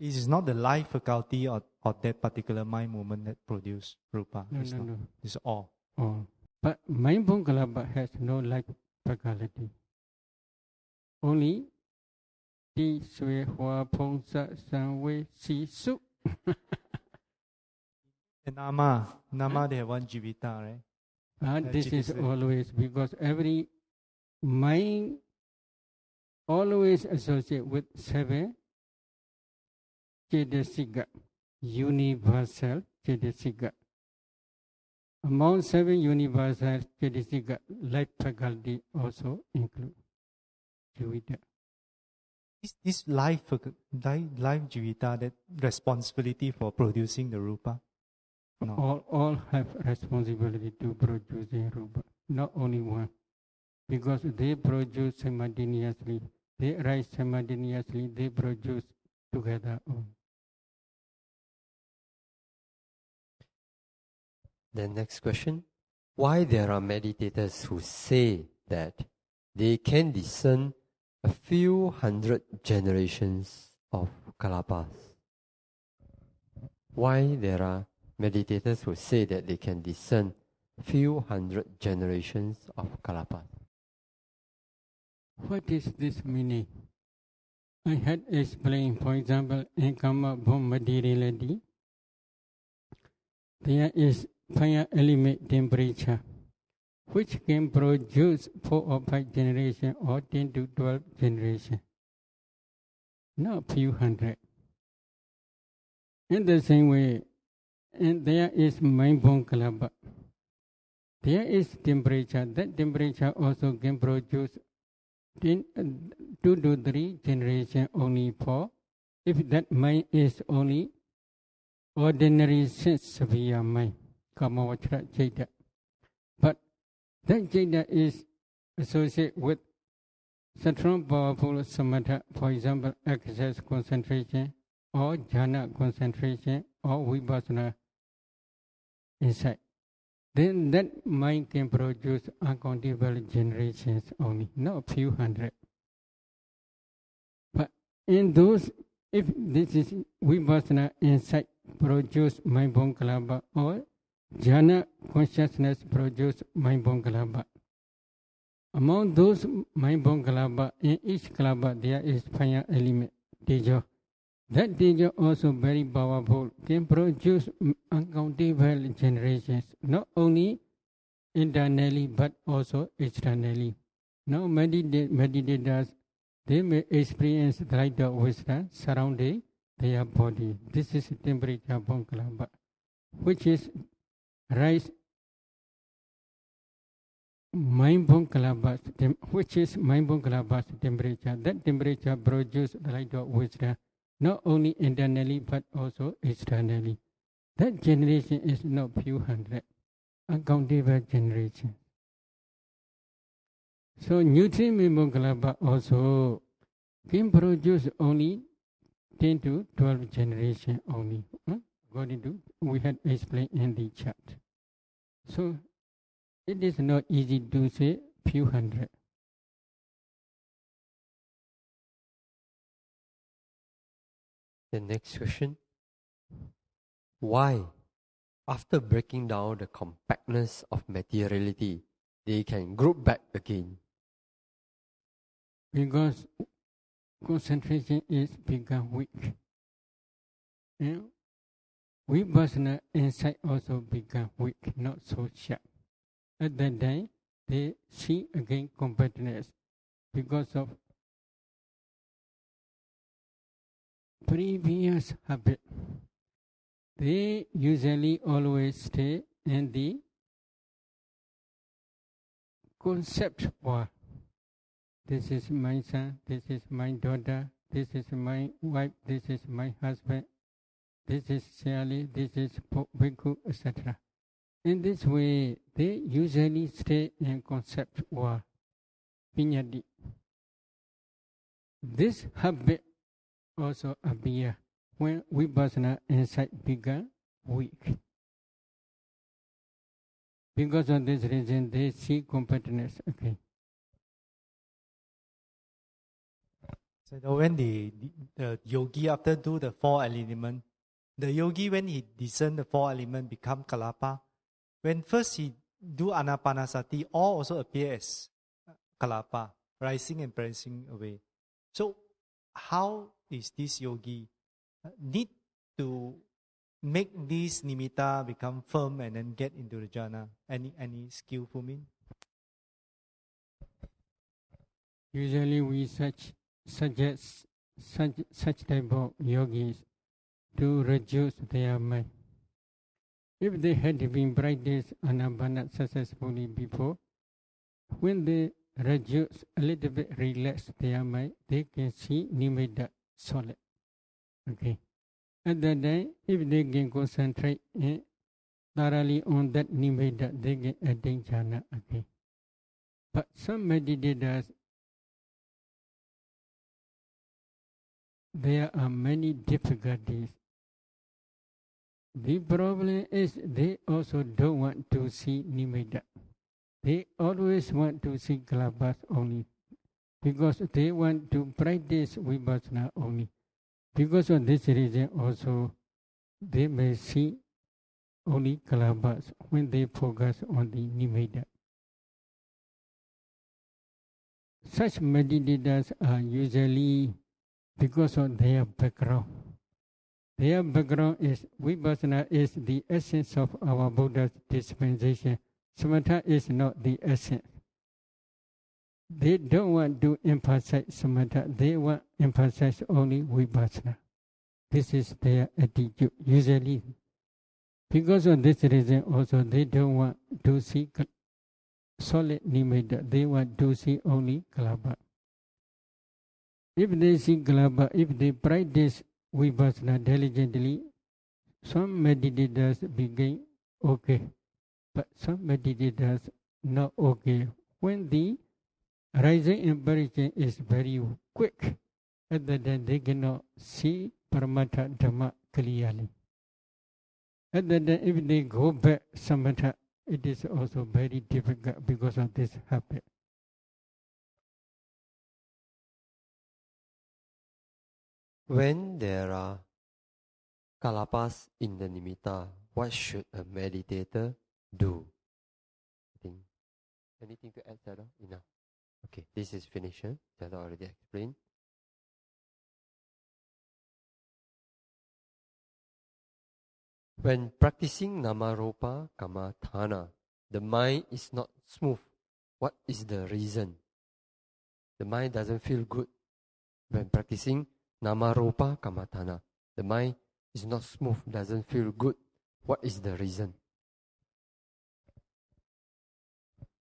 It is not the life faculty of that particular mind movement that produce rupa. No. It's all. But mind-born kalapa has no life faculty. Only Ti Sui Hua Pong Sa San Wei Si Su. And Nama they have one jivita, right? This is always because every mind always associate with 7 Cetasika, universal Cetasika. Among 7 universal Cetasika, life faculty also include jivita. This life jivita, that responsibility for producing the rupa? No. All have responsibility to producing rupa, not only one. Because they produce simultaneously, they arise simultaneously, they produce together. The next question. Why there are meditators who say that they can discern a few hundred generations of kalāpas? Why there are meditators who say that they can discern few hundred generations of kalāpas? What is this meaning? I had explained, for example, in Kamma Bhom Materiality, there is fire element temperature, which can produce 4 or 5 generations or 10 to 12 generations, not few hundred. In the same way, and there is mind-born kalapa. There is temperature. That temperature also can produce 2 to 3 generations only for if that mind is only ordinary sense-severe mind, kamavachara citta. But that citta is associated with strong, powerful samatha, for example, access concentration or jhana concentration or vipassana insight. Then that mind can produce uncountable generations only, not few hundred. But in those, if this is vipassana insight produce mind-born kalapa or jhana consciousness produce mind-born kalapa. Among those mind-born kalapa, in each kalapa there is fire element, teja. That teja also very powerful, can produce uncountable generations, not only internally but also externally. Now meditators, they may experience the light of wisdom surrounding their body. This is temperature born kalapa, which is rise mind-born kalapas, which is mind-born kalapas temperature. That temperature produces the light of wisdom, not only internally but also externally. That generation is not few hundred, uncountable generation. So nutritive mind-born kalapa also can produce only 10 to 12 generation only, according to we had explained in the chart. So it is not easy to say few hundred. The next question. Why, after breaking down the compactness of materiality, they can group back again? Because concentration is become weak. And vipassana insight also become weak, not so sharp. At that time, they see again compactness because of previous habit. They usually always stay in the concept world. This is my son, this is my daughter, this is my wife, this is my husband, this is Sila, this is Bhikkhu, etc. In this way, they usually stay in concept or piññati. This habit also appears when vipassana insight began weak. Because of this reason, they see competence again. So when the yogi after do the 4 elements, the yogi when he discern the 4 elements become kalapa. When first he do anapanasati, all also appear as kalapa, rising and pressing away. So how is this yogi need to make this nimitta become firm and then get into the jhana? Any skillful mean? Usually we suggest such type of yogis to reduce their mind. If they had been practiced anapana successfully before, when they reduce a little bit, relax their mind, they can see nimitta solid. Okay. At that time, if they can concentrate thoroughly on that nimitta, they can attain jhana again. But some meditators, there are many difficulties. The problem is they also don't want to see nimitta. They always want to see kalāpas only, because they want to practice vipassana only. Because of this reason also, they may see only kalāpas when they focus on the nimitta. Such meditators are usually because of their background. Their background is vipassana is the essence of our Buddha's dispensation. Samatha is not the essence. They don't want to emphasize samatha. They want to emphasize only vipassana. This is their attitude usually. Because of this reason also, they don't want to see solid nimitta. They want to see only kalāpa. If they see kalāpa, if they practice vipassana diligently, some meditators begin okay, but some meditators not okay. When the rising impression is very quick, at that time they cannot see Paramatha Dhamma clearly. At that time, if they go back samatha, it is also very difficult because of this habit. When there are kalāpas in the nimitta, what should a meditator do? Anything to add, Sayadaw? Enough. Okay, this is finished. Sayadaw already explained. When practicing namarupa kammatthana, the mind is not smooth. What is the reason? The mind doesn't feel good when practicing namarupa kammatthana. The mind is not smooth, doesn't feel good. What is the reason?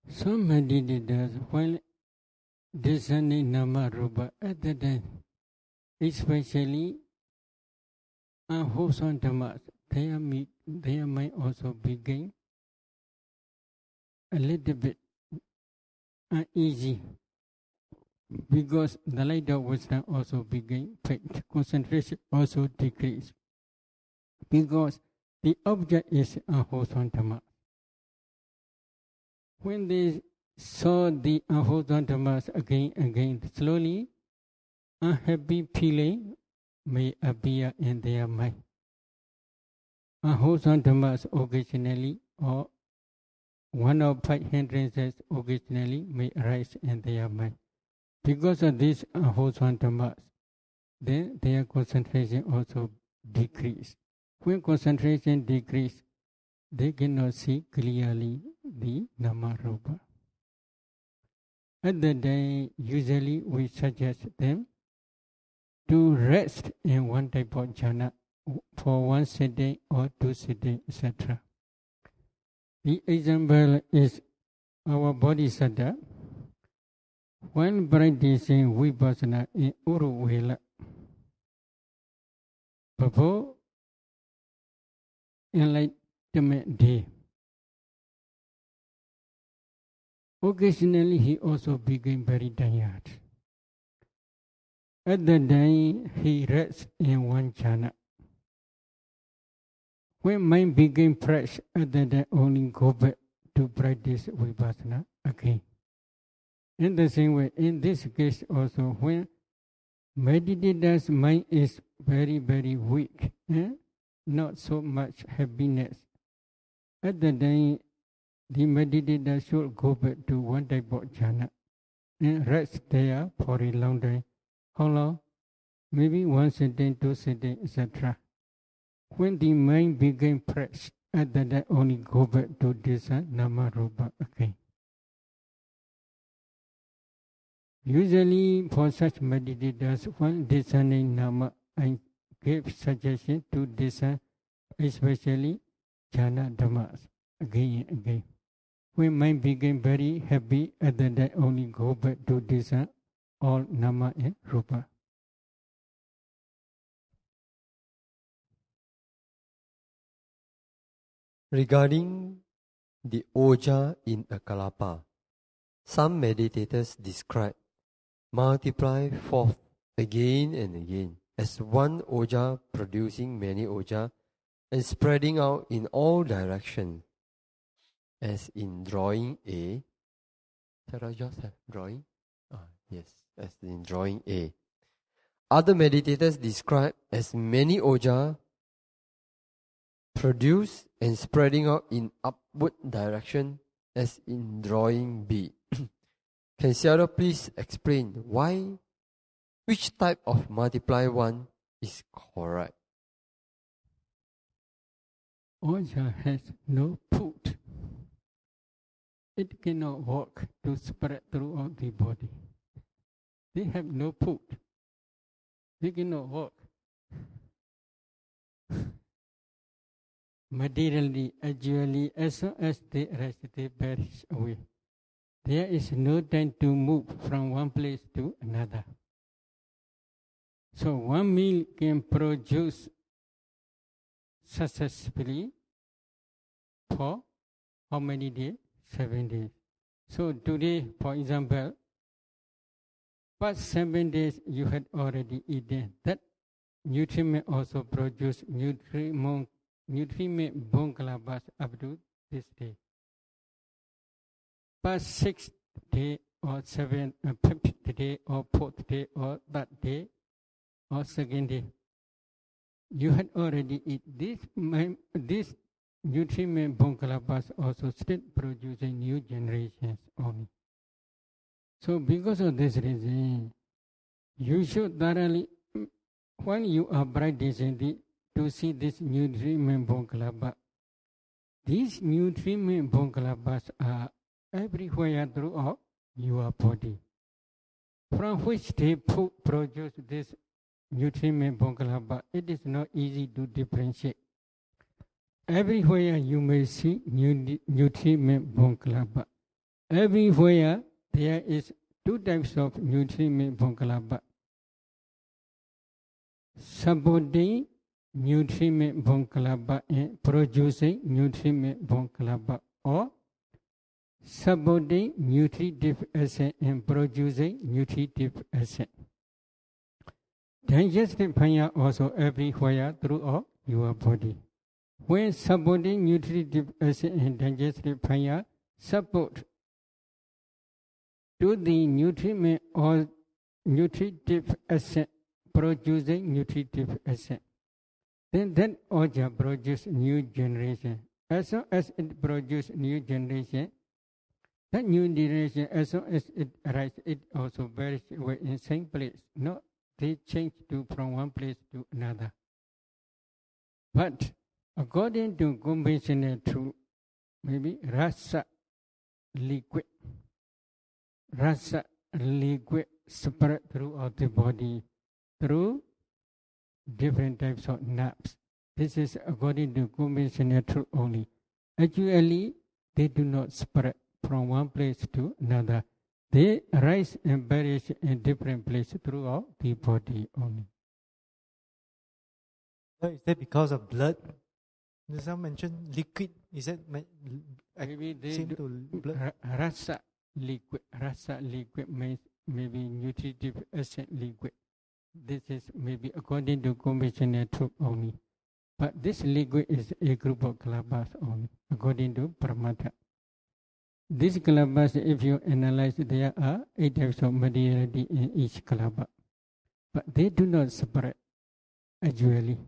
Some meditators, while discerning namarupa, at that time, especially unwholesome dhammas, their mind also begin a little bit uneasy, because the light of wisdom also begin fade. Concentration also decrease, because the object is unwholesome dhamma. When they saw the unwholesome dhammas again, slowly unhappy feeling may appear in their mind. Unwholesome dhammas occasionally, or one of 5 hindrances occasionally, may arise in their mind. Because of these unwholesome dhammas, then their concentration also decrease. When concentration decrease, they cannot see clearly the namarupa. At that day, usually we suggest them to rest in one type of jhana for 1 sitting or 2 sittings, etc. The example is our Bodhisattva. When practicing vipassana in Uruvela, before enlightenment day. Occasionally, he also became very tired. At that time, he rests in one jhana. When mind became fresh, at that time only go back to practice vipassana again. In the same way, in this case also, when meditator's mind is very, very weak, not so much happiness, at that time, the meditator should go back to one type of jhana and rest there for a long time. How long? Maybe 1 sitting, 2 sitting, etc. When the mind became fresh, at that time only go back to this nama rūpa again. Usually for such meditators, when discerning nama, I give suggestion to discern, especially jhana dhammas, again and again. When mind became very happy, at that time only go back to discern all nama and rūpa. Regarding the oja in a kalapa, some meditators describe multiply forth again and again as one oja producing many oja and spreading out in all directions, as in drawing A. Shall I just have drawing? Yes, as in drawing A. Other meditators describe as many oja produced and spreading out in upward direction, as in drawing B. Can Sayadaw please explain which type of multiply one is correct? Oja has no foot. It cannot walk to spread throughout the body. They have no foot. They cannot walk. Materially, actually, as soon as they rest, they perish away. There is no time to move from one place to another. So one meal can produce successfully for how many days? 7 days. So today, for example, past 7 days you had already eaten. That nutriment also produce nutriment Bhāvanā up to this day. Past 6th day or 7th, 5th day or 4th day or that day or 2nd day, you had already eaten. This nutriment Bhāvanā also still producing new generations only. So because of this reason, you should thoroughly, when you are practicing to see this nutriment Bhāvanā, these nutriment Bhāvanā are everywhere throughout your body, from which they produce this nutriment Bhāvanā. It is not easy to differentiate. Everywhere you may see nutriment Bhāvanā. Everywhere there is 2 types of nutriment Bhāvanā. Supporting nutriment Bhāvanā and producing nutriment Bhāvanā, or supporting nutritive acid and producing nutritive acid. Digestive fire also everywhere throughout your body. When supporting nutritive acid and digestive fire support to the nutriment or nutritive acid producing nutritive acid, then that oja produces new generation. As soon as it produces new generation, that new generation, as soon as it arises, it also varies away in same place. No, they change from one place to another. But according to conventional truth, maybe rasa liquid spread throughout the body through different types of nerves. This is according to conventional truth only. Actually, they do not spread from one place to another. They rise and perish in different places throughout the body only. Is that because of blood? Some mention liquid. Is that Maybe they same do, to blood? rasa liquid. Rasa liquid means maybe nutritive acid liquid. This is maybe according to conventional truth only. But this liquid is a group of kalāpas only, according to Paramatha. These kalāpas, if you analyze, there are 8 types of materiality in each kalāpa. But they do not separate actually.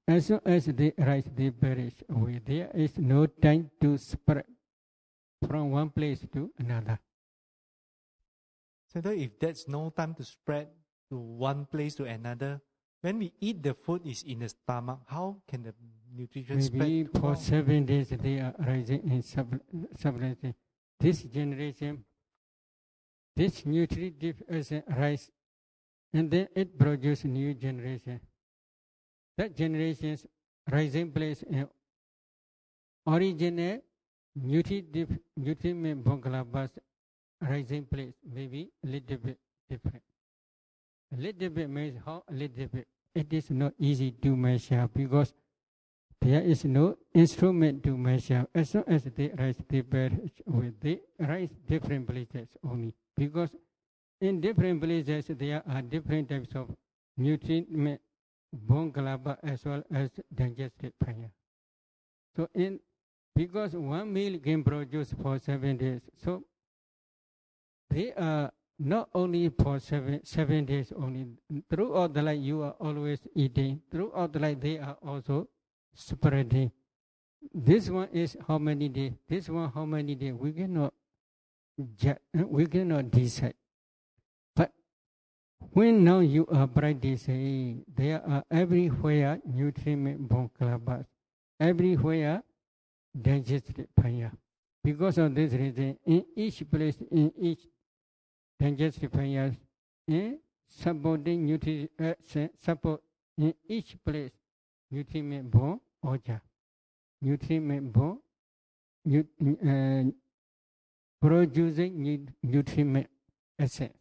As soon as they arise, they perish away. There is no time to spread from one place to another. So that if there's no time to spread to one place to another, when we eat the food is in the stomach, how can the nutrition Maybe spread? for 7 days they are rising in substance. This generation, this nutritive acid rise, and then it produces new generation. That generation's rising place in original nutritive kalāpas rising place may be a little bit different. A little bit means how a little bit. It is not easy to measure because there is no instrument to measure. As soon as they rise, they perish away. They rise different places only. Because in different places there are different types of nutrient bone kalāpa as well as digestive fire. So because one meal can produce for 7 days, so they are not only for 7 days only. Throughout the life you are always eating. Throughout the life they are also spreading. This one is how many days? This one how many days? We cannot decide. But when now you are practicing, there are everywhere nutrient bone kalāpas, everywhere digestive fire. Because of this reason, in each place, in each digestive fire, in supporting nutrition, support in each place, nutrient bone oja, nutrient bone, producing nutrient essence.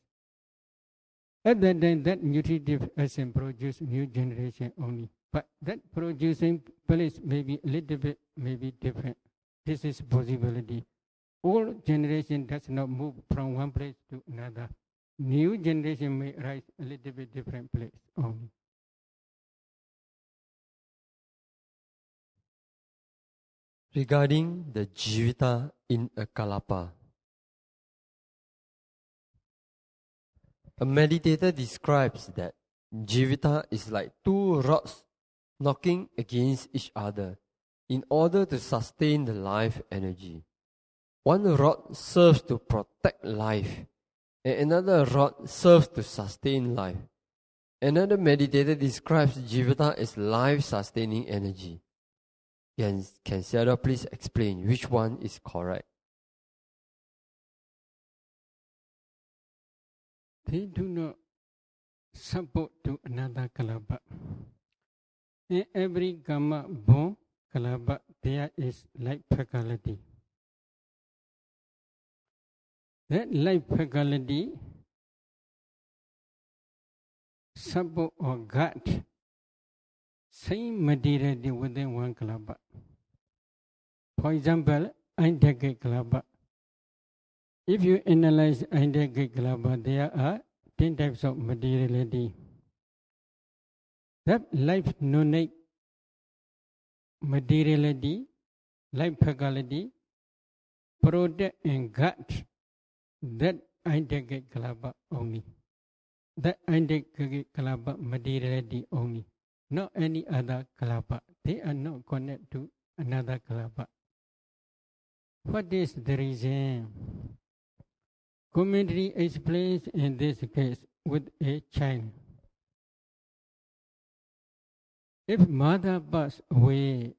At that time, that nutritive essence produces new generation only. But that producing place may be a little bit, may be different. This is possibility. All generation does not move from one place to another. New generation may rise a little bit different place only. Regarding the jivita in a kalapa, a meditator describes that jivita is like 2 rods knocking against each other in order to sustain the life energy. One rod serves to protect life, and another rod serves to sustain life. Another meditator describes jivita as life-sustaining energy. Can Sayadaw please explain which one is correct? They do not support to another kalapa. In every karma born kalapa, there is life faculty. That life faculty support or guard same materiality within one kalapa. For example, Aindagate kalapa. If you analyze Aindagate kalapa, there are 10 types of materiality. That life nonic materiality, life faculty, protect and guard that Aindagate kalapa only. That Aindagate kalapa materiality only. Not any other kalapa. They are not connected to another kalapa. What is the reason? Commentary explains in this case with a child. If mother passed away,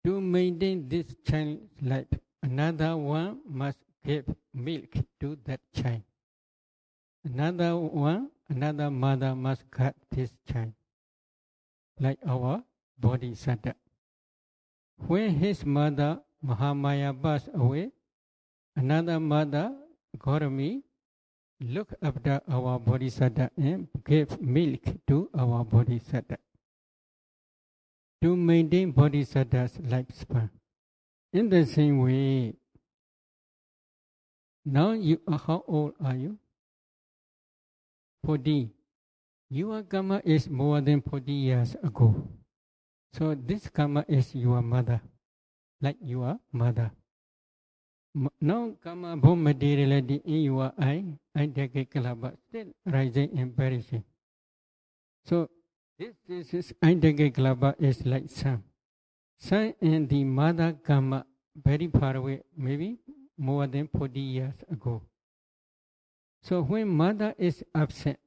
to maintain this child's life, another one must give milk to that child. Another mother must guard this child, like our Bodhisattva. When his mother Mahamaya passed away, another mother, Gautami, look after our bodhisattva and give milk to our bodhisattva to maintain bodhisattva's lifespan. In the same way, now how old are you? 40. Your karma is more than 40 years ago. So this karma is your mother, like your mother. Now karma born materiality in your eye, octad-kalāpas, still rising and perishing. So this is octad-kalāpas is like sun. Sun and the mother karma very far away, maybe more than 40 years ago. So when mother is absent,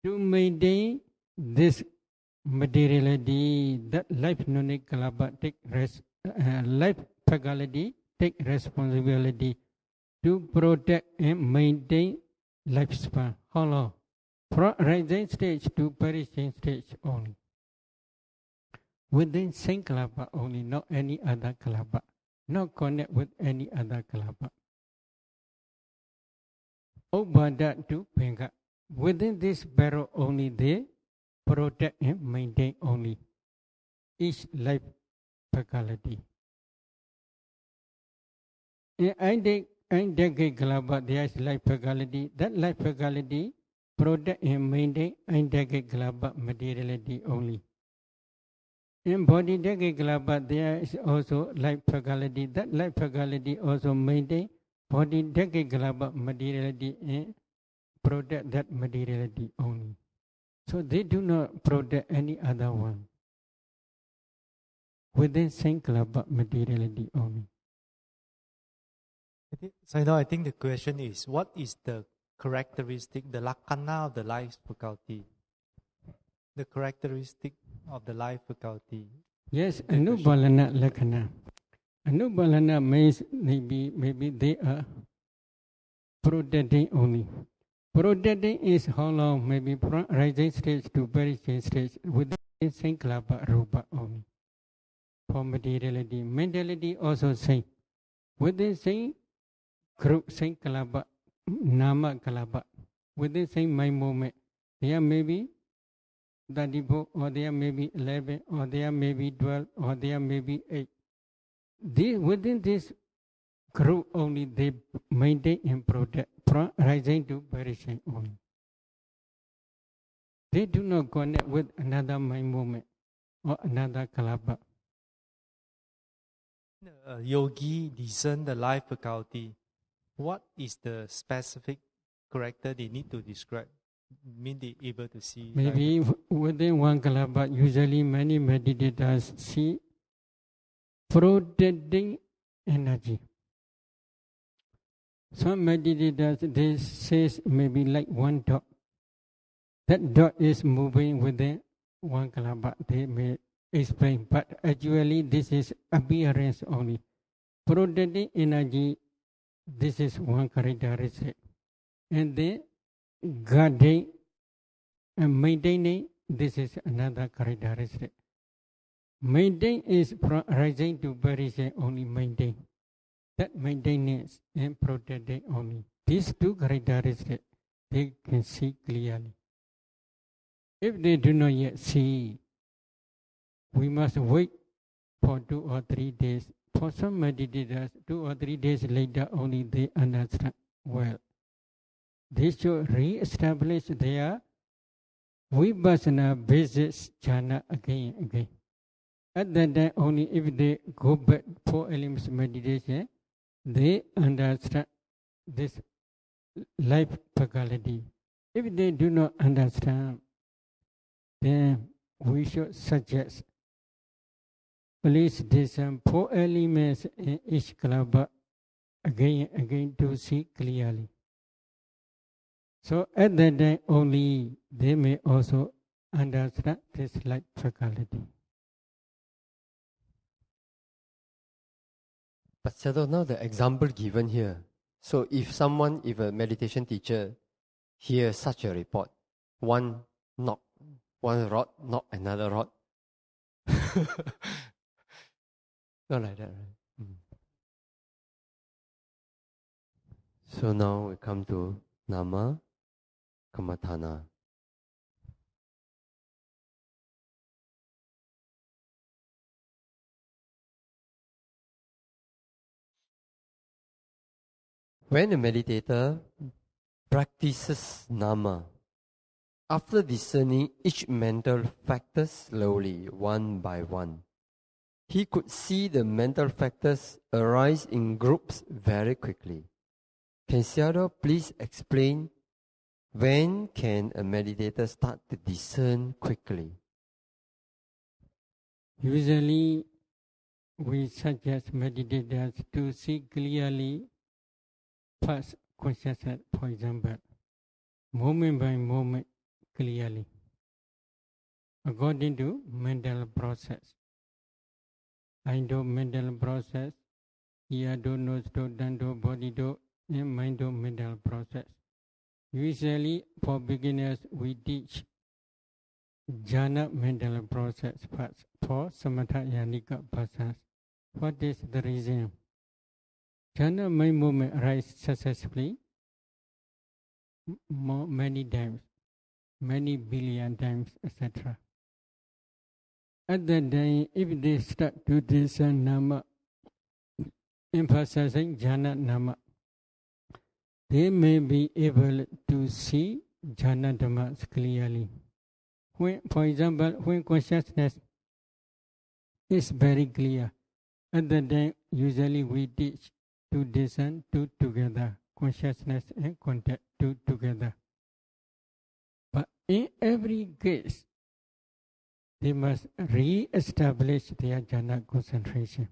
to maintain this materiality, that life kalāpas take life faculty take responsibility to protect and maintain lifespan. How long? From rising stage to perishing stage only. Within same kalāpas only, not any other kalāpas. Not connect with any other kalāpas. Obada to Penga. Within this barrel only they protect and maintain only each life faculty. In octad-kalāpas there is life faculty. That life faculty protect and maintain octad-kalāpas materiality only. In body octad-kalāpas there is also life faculty. That life faculty also maintain body octad-kalāpas materiality and protect that materiality only. So they do not protect any other one. Within same kalāpas materiality only. Sayadaw, I think the question is, what is the characteristic, the lakkhana of the life faculty? The characteristic of the life faculty. Yes, anubalana lakkhana. Anubalana means maybe they are protecting only. Protecting is how long? Maybe from rising stage to perishing stage within same kalāpas rūpa only. For materiality, mentality also same. Within same group, same kalāpas, nama kalāpas. Within same mind moment, there may be 34, or there may be 11, or there may be 12, or there may be 8. Within this group only they maintain and protect from rising to perishing only. They do not connect with another mind movement or another kalāpas. Yogi discern the life faculty. What is the specific character they need to describe? Mean they able to see? Maybe within one kalāpas, usually many meditators see protecting energy. Some meditators, they say maybe like one dot. That dot is moving within one kalāpas. They may explain, but actually this is appearance only. Protecting energy, this is one characteristic. And then guarding and maintaining, this is another characteristic. Maintain is from rising to perishing only maintain. That maintenance and protecting only. These two characteristics, they can see clearly. If they do not yet see, we must wait for 2 or 3 days. For some meditators, 2 or 3 days later only they understand well. They should re-establish their Vipassana basis jhana again and again. At that time only if they go back 4 elements meditation, they understand this life faculty. If they do not understand, then we should suggest please discern 4 elements in each kalāpas again and again to see clearly. So at that time only they may also understand this life faculty. But Sayadaw, now the example given here. So if a meditation teacher hears such a report, one rod, knock another rod. Not like that, right? So now we come to Nama Kammatthana. When a meditator practices Nama, after discerning each mental factor slowly, one by one, he could see the mental factors arise in groups very quickly. Can Sayadaw please explain when can a meditator start to discern quickly? Usually, we suggest meditators to see clearly first consciousness, for example, moment by moment, clearly, according to mental process. I do mental process, ear do, nose do, tongue do, body do, and mind do mental process. Usually, for beginners, we teach jhana mental process first for samatha yanika persons. What is the reason? Jhana mind movement arise successfully many times, many billion times, etc. At that time, if they start to discern nama, emphasizing jhana nama, they may be able to see jhana dhammas clearly. When, for example, when consciousness is very clear, at that time, usually we teach to discern two together, consciousness and contact two together. But in every case, they must re-establish their jhana concentration.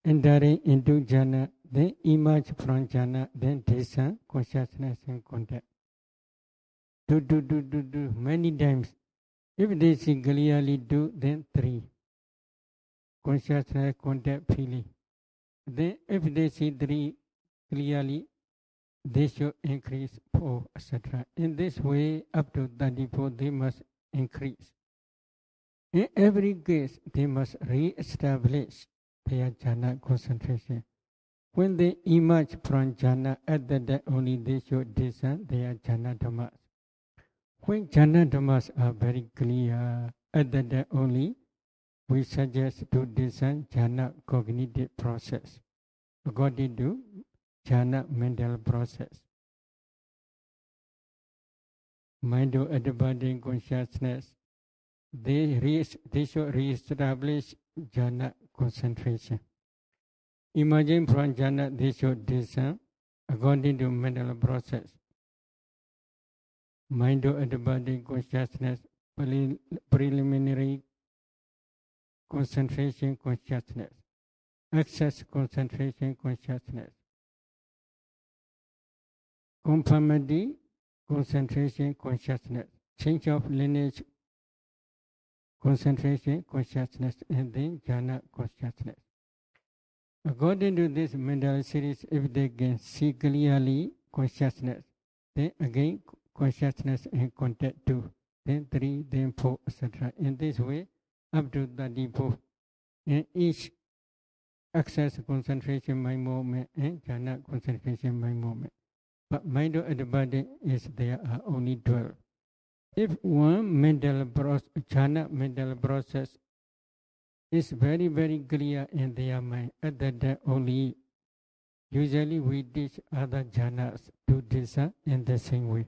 Entering into jhana, then emerge from jhana, then discern consciousness and contact. Do, many times. If they see clearly do, then 3. Consciousness, contact, feeling. Then if they see 3 clearly, they should increase 4, etc. In this way, up to 34, they must increase. In every case, they must re-establish their jhana concentration. When they emerge from jhana, at that time only they should discern their jhana dhammas. When jhana dhammas are very clear, at that time only we suggest to discern jhana cognitive process, according to jhana mental process. Mind abiding consciousness, they should re-establish jhana concentration. Emerging from jhana, they should discern according to mental process. Mind abiding consciousness, preliminary concentration consciousness, access concentration consciousness, conformity concentration consciousness, change of lineage concentration consciousness, and then jhana consciousness. According to this mental series, if they can see clearly consciousness, then again consciousness and contact 2, then 3, then 4, etc. In this way, up to 34. And each access concentration mind movement and jhana concentration mind movement. But mind abiding is there are only 12. If one mental jhana mental process is very, very clear in their mind, at that time only usually we teach other jhanas to discern in the same way.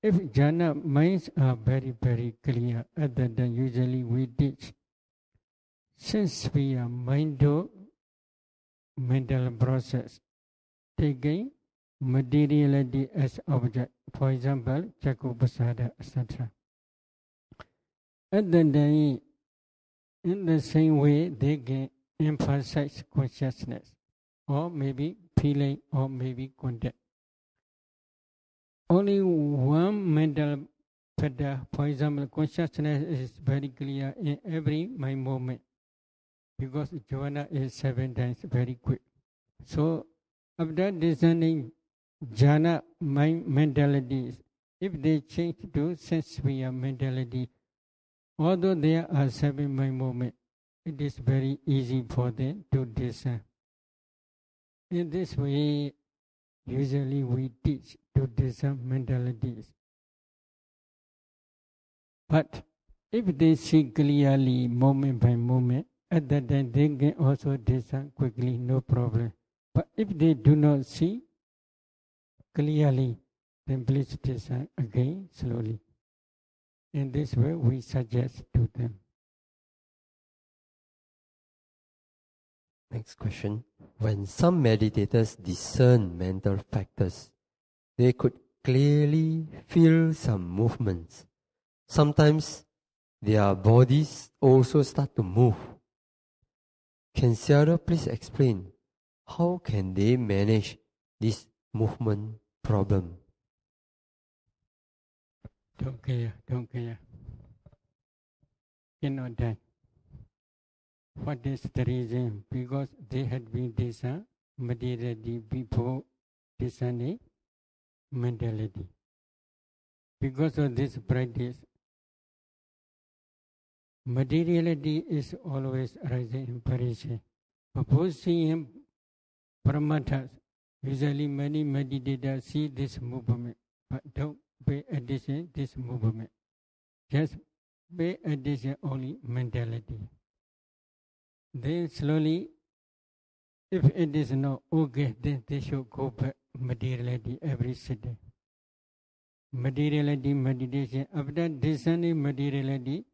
If jhana minds are very, very clear, at that time usually we teach, since we are mental process, taking materiality as object, for example, Chakku Pasada, etc. At that time, in the same way, they can emphasize consciousness, or maybe feeling, or maybe contact. Only one mental factor, for example, consciousness is very clear in every mind moment, because jhana is 7 times very quick. So, after discerning jhana mind mentalities, if they change to sense-sphere mentality, although there are 7 mind movements, it is very easy for them to discern. In this way, usually we teach to discern mentalities. But if they see clearly moment by moment, at that time they can also discern quickly, no problem. But if they do not see clearly, then please discern again slowly. In this way, we suggest to them. Next question. When some meditators discern mental factors, they could clearly feel some movements. Sometimes their bodies also start to move. Can Sayadaw please explain how can they manage this movement problem? Don't care. Cannot done. What is the reason? Because they had been discerned materiality before discerning mentality. Because of this practice, materiality is always rising in parishah. Opposing paramathas, usually many meditators see this movement, but don't pay attention to this movement. Just pay attention only mentality. Then slowly, if it is not okay, then they should go back materiality every sitting. Materiality meditation. After discerning materiality,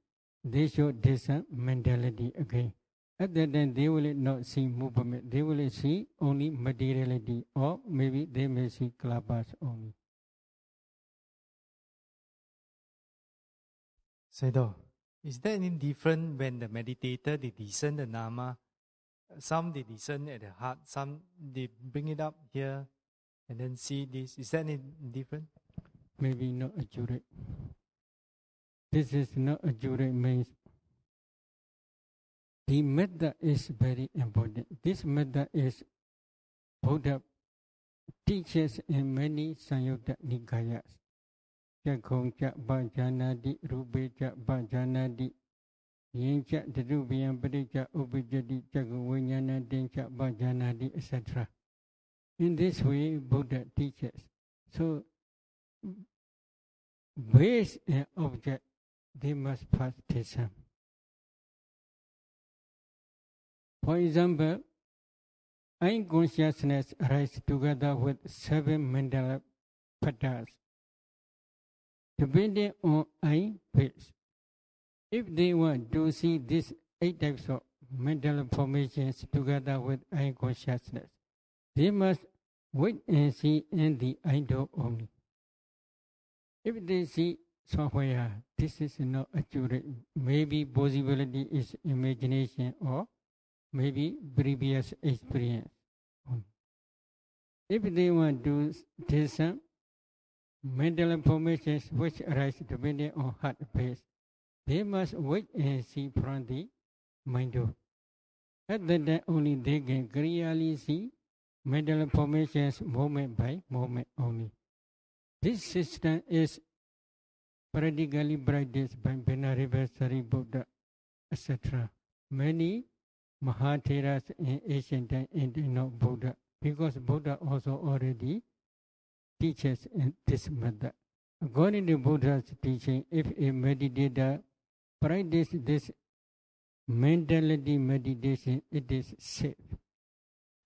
they should discern mentality again. At that time, they will not see movement. They will see only materiality, or maybe they may see kalāpas only. Sayadaw, is there any different when the meditator, they discern the nama? Some they discern at the heart, some they bring it up here and then see this. Is there any different? Maybe not accurate. This is not accurate means the method is very important. This method is Buddha teaches in many Samyutta Nikayas. Cakkhoṅca Bhajanadi, Rupeca Bhajanadi, Yinca Dhruvyam Padicca Upajati Cakkhaviññāna Dinca Bhajanadi, etc. In this way, Buddha teaches. So, base and object, they must first discern. For example, eye consciousness arises together with 7 mental patterns, depending on eye base. If they want to see these 8 types of mental formations together with eye consciousness, they must wait and see in the eye door only. If they see somewhere, this is not accurate. Maybe possibility is imagination or maybe previous experience. If they want to discern mental formations which arise depending on heart base, they must wait and see from the mind door. At that time only they can clearly see mental formations moment by moment only. This system is practically practiced by Venerable Buddha, etc. Many Mahatheras in ancient time and not Buddha, because Buddha also already teaches in this method. According to Buddha's teaching, if a meditator practices this mentality meditation, it is safe.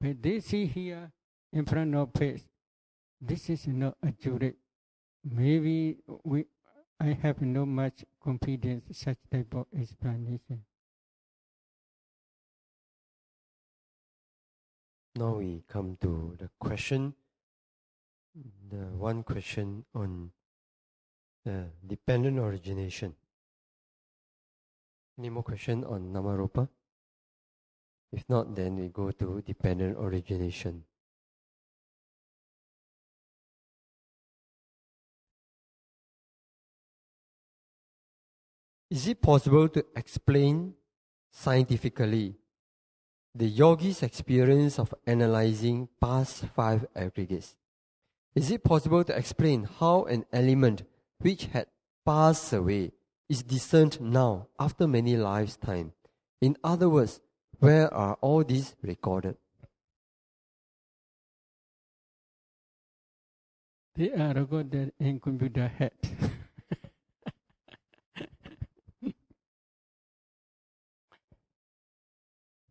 But they see here in front of face, this is not accurate. Maybe I have no much confidence in such type of explanation. Now we come to the question, the one question on the dependent origination. Any more question on Namarupa? If not, then we go to dependent origination. Is it possible to explain scientifically the yogi's experience of analyzing past 5 aggregates? Is it possible to explain how an element which had passed away is discerned now after many lives' time? In other words, where are all these recorded? They are recorded in computer head.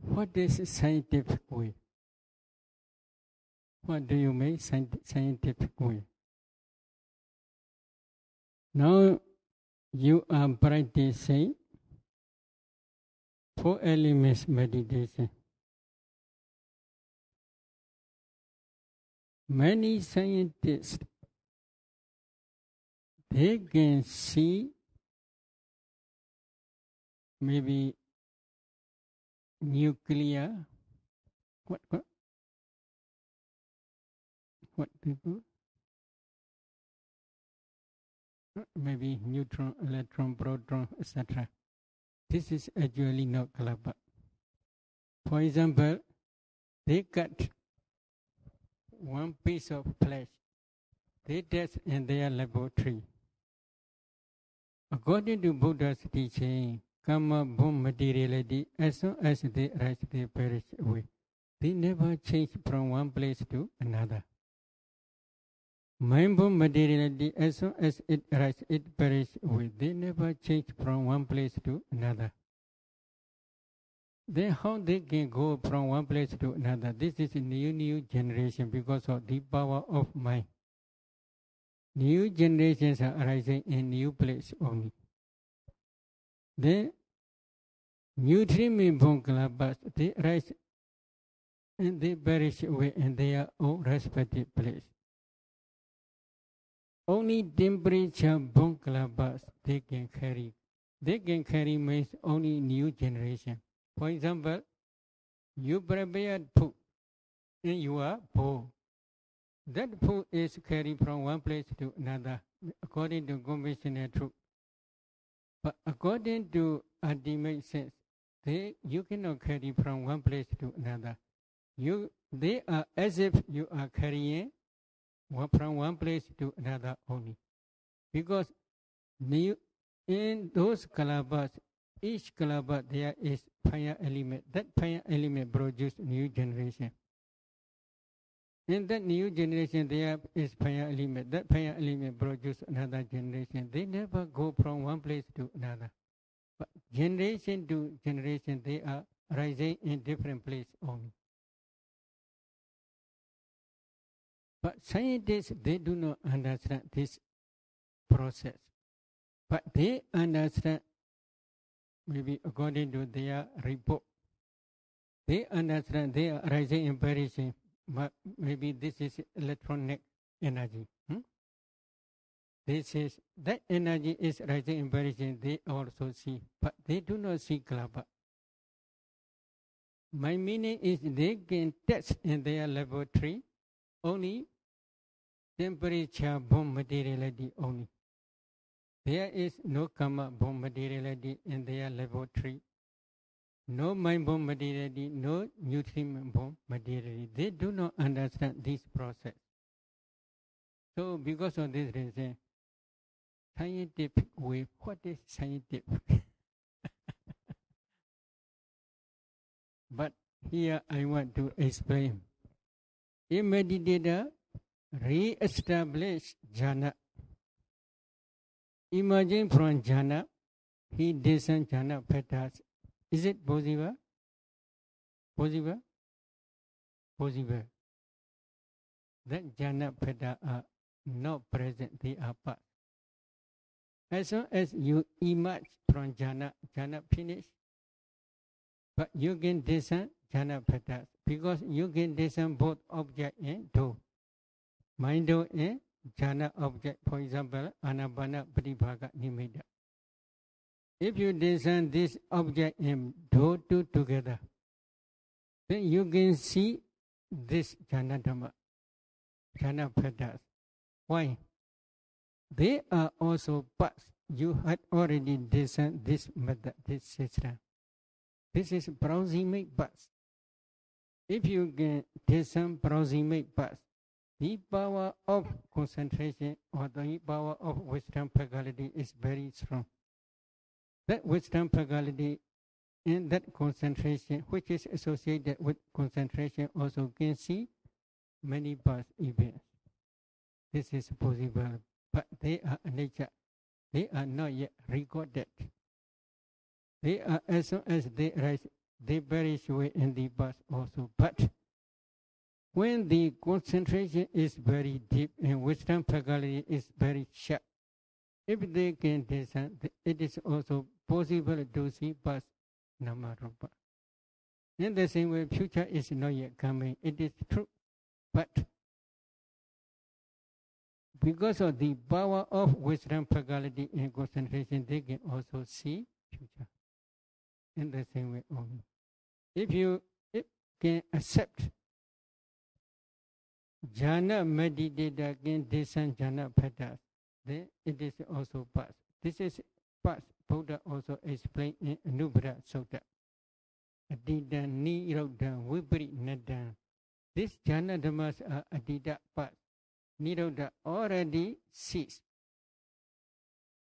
What is scientific way? What do you mean scientific way? Now you are practicing 4 elements meditation. Many scientists, they can see maybe nuclear, what they do? Maybe neutron, electron, proton, etc. This is actually not kalapa. For example, they cut one piece of flesh. They test in their laboratory. According to Buddha's teaching, karma, born materiality, as soon as they rise, they perish away. They never change from one place to another. Mind-born materiality, as soon as it rises, it perishes away. They never change from one place to another. Then how they can go from one place to another? This is a new generation because of the power of mind. New generations are arising in new place only. Then nutritive born kalāpas, they rise and they perish away in their own respective place. Only temperature born kalāpas they can carry. They can carry means only new generation. For example, you prepare food and you are poor. That food is carried from one place to another according to conventional truth. But according to ultimate sense, you cannot carry from one place to another. They are as if you are carrying from one place to another only. Because in those kalāpas, each kalāpa there is fire element. That fire element produces new generation. In that new generation there is fire element. That fire element produces another generation. They never go from one place to another. But generation to generation they are rising in different places only. But scientists, they do not understand this process. But they understand, maybe according to their report, they understand they are rising and perishing. But maybe this is electronic energy. This is, that energy is rising and perishing, they also see. But they do not see kalāpa. My meaning is they can test in their laboratory only temperature born materiality only. There is no karma born materiality in their laboratory. No mind born materiality, no nutriment born materiality. They do not understand this process. So because of this reason, scientific way, what is scientific? But here I want to explain. A meditator re-establish jhana. Imagine from jhana, he descends jhana petals. Is it possible? Possible? Possible. That jhana petals are not present, they are past. As soon as you emerge from jhana, jhana finish. But you can descend jhana petals because you can descend both object and do. Mind do and jhana object, for example, anapana pratibhaka nimitta. If you descend this object and do two together, then you can see this jhana dhamma, jhana petals. Why? They are also past. You had already descended this method, this system. This is proximate past. If you can descend proximate past, the power of concentration or the power of wisdom faculty is very strong. That wisdom faculty and that concentration, which is associated with concentration, also can see many past events. this is possible, but they are nature. They are not yet recorded. They are, as soon as they rise, they perish away in the past also. But when the concentration is very deep and wisdom faculty is very sharp, if they can descend, it is also possible to see past nama rupa. In the same way, future is not yet coming. It is true, but because of the power of wisdom faculty and concentration, they can also see future. In the same way only. If you can accept jhana meditator can descend jhana pattas, then it is also past. This is past. Buddha also explained in Anubhara Sutta. Adita nirodha viparinada. These jhana dhammas are adita past. Nirodha already ceased.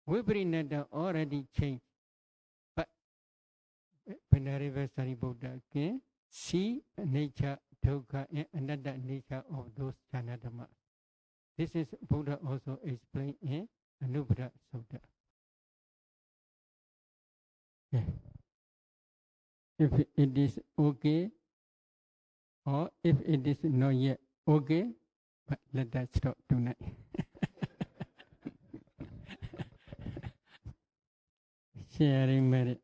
Viparinada already changed. But Venerable Buddha can see nature, dukkha, and another nature of those jhana dhammas. This is Buddha also explained in Anubhara Sutta. Yeah. If it is okay, or if it is not yet okay, but let us stop tonight. Sharing merit.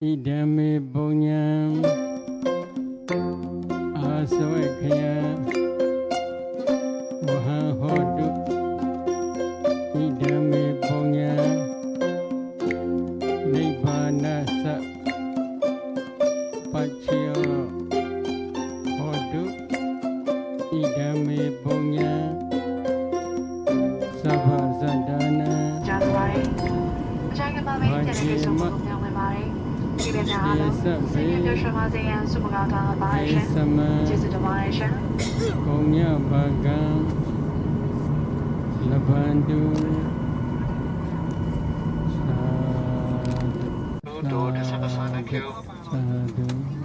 Idame Bonyam Asawakaya Wahahodu Idame Bonyam Nibbana Sa Pachyo Hodu Idame Bonyam Sabhasādana Vajjima 这边的阿龙，今天就说话这样，是不高端和八二生，接着的八二生。公鸟八刚，拉班杜，萨杜，萨杜。